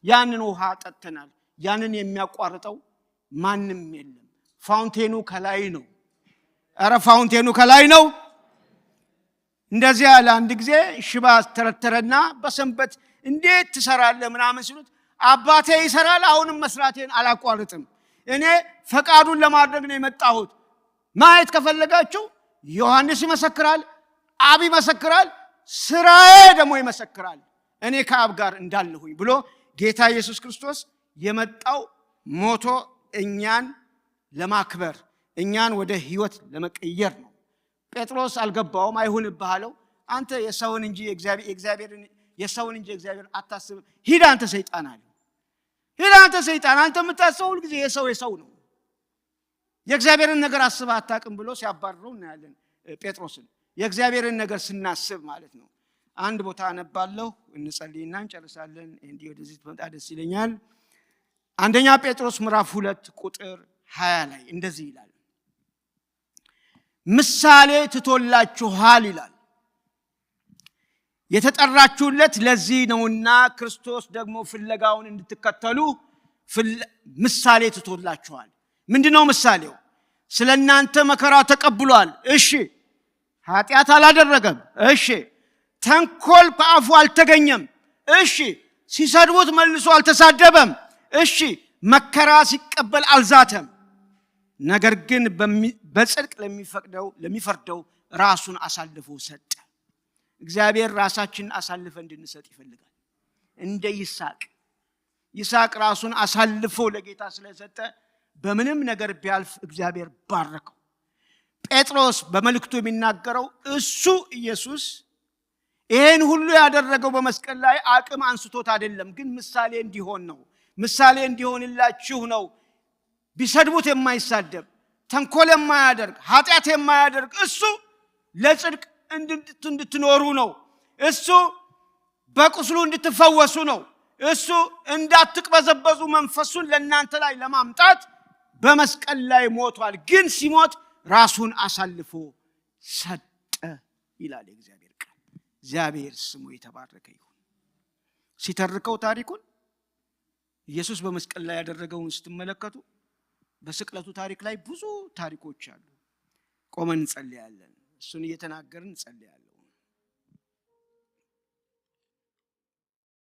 ያንን ውሃ ጠጥተናል። ያንን የሚያቋርጠው ማንም የለም። ፋውንቴኑ ከላይ ነው። አረ ፋውንቴኑ ከላይ ነው። እንደዚህ ያለ አንድ ጊዜ ሽባ ተረተረና በሰንበት እንዴት ትሰራለህ ምናምን ሲሉት አባቴ ይሰራል አሁንም መስራቴን አላቋርጥም። እኔ ፈቃዱን ለማድረግ ነው የመጣሁት። ማየት ከፈለጋችሁ ዮሐንስ ይመሰክራል፣ አብ ይመሰክራል፣ ስራዬ ደግሞ ይመሰክራል እኔ ከአብ ጋር እንዳለሁኝ ብሎ ጌታ ኢየሱስ ክርስቶስ የመጣው ሞቶ እኛን ለማክበር እኛን ወደ ህይወት ለመቀየር ነው። ጴጥሮስ አልገባውም። አይሁንብህ አለው። አንተ የሰውን እንጂ የእግዚአብሔርን የሰውን እንጂ እግዚአብሔርን አታስብም። ሂድ አንተ ሰይጣን አለ። ሂድ አንተ ሰይጣን፣ አንተ የምታስበው ሁሉ ጊዜ የሰው ነው፣ የእግዚአብሔርን ነገር አስበህ አታውቅም ብሎ ሲያባርረው እናያለን ጴጥሮስን። የእግዚአብሔርን ነገር ስናስብ ማለት ነው። አንድ ቦታ አነባለሁ እንጸልይና እንጨርሳለን። እንዲህ ወደዚህ ተመጣ ደስ ይለኛል። አንደኛ ጴጥሮስ ምዕራፍ 2 ቁጥር 20 ላይ እንደዚህ ይላል፣ ምሳሌ ትቶላችኋል ይላል። የተጠራችሁለት ለዚህ ነውና ክርስቶስ ደግሞ ፍለጋውን እንድትከተሉ ምሳሌ ትቶላችኋል። ምንድነው ምሳሌው? ስለናንተ መከራ ተቀብሏል። እሺ። ኃጢአት አላደረገም። እሺ። ተንኮል በአፉ አልተገኘም። እሺ። ሲሰድቡት መልሶ አልተሳደበም። እሺ። መከራ ሲቀበል አልዛተም። ነገር ግን በጽድቅ ለሚፈርደው ራሱን አሳልፎ ሰጠ። እግዚአብሔር ራሳችንን አሳልፈ እንድንሰጥ ይፈልጋል። እንደ ይስሐቅ ራሱን አሳልፎ ለጌታ ስለሰጠ በምንም ነገር ቢያልፍ እግዚአብሔር ባረከው። ጴጥሮስ በመልእክቱ የሚናገረው እሱ ኢየሱስ ይሄን ሁሉ ያደረገው በመስቀል ላይ አቅም አንስቶት አይደለም፣ ግን ምሳሌ እንዲሆን ነው። ምሳሌ እንዲሆንላችሁ ነው። ቢሰድቡት የማይሳደብ፣ ተንኮል የማያደርግ፣ ኃጢአት የማያደርግ እሱ ለጽድቅ እንድትኖሩ ነው። እሱ በቁስሉ እንድትፈወሱ ነው። እሱ እንዳትቅበዘበዙ መንፈሱን ለእናንተ ላይ ለማምጣት በመስቀል ላይ ሞቷል። ግን ሲሞት ራሱን አሳልፎ ሰጠ ይላል የእግዚአብሔር ቃል። እግዚአብሔር ስሙ የተባረከ ይሁን። ሲተርከው ታሪኩን ኢየሱስ በመስቀል ላይ ያደረገውን ስትመለከቱ በስቅለቱ ታሪክ ላይ ብዙ ታሪኮች አሉ። ቆመን እንጸልያለን። እሱን እየተናገርን እንጸልያለን።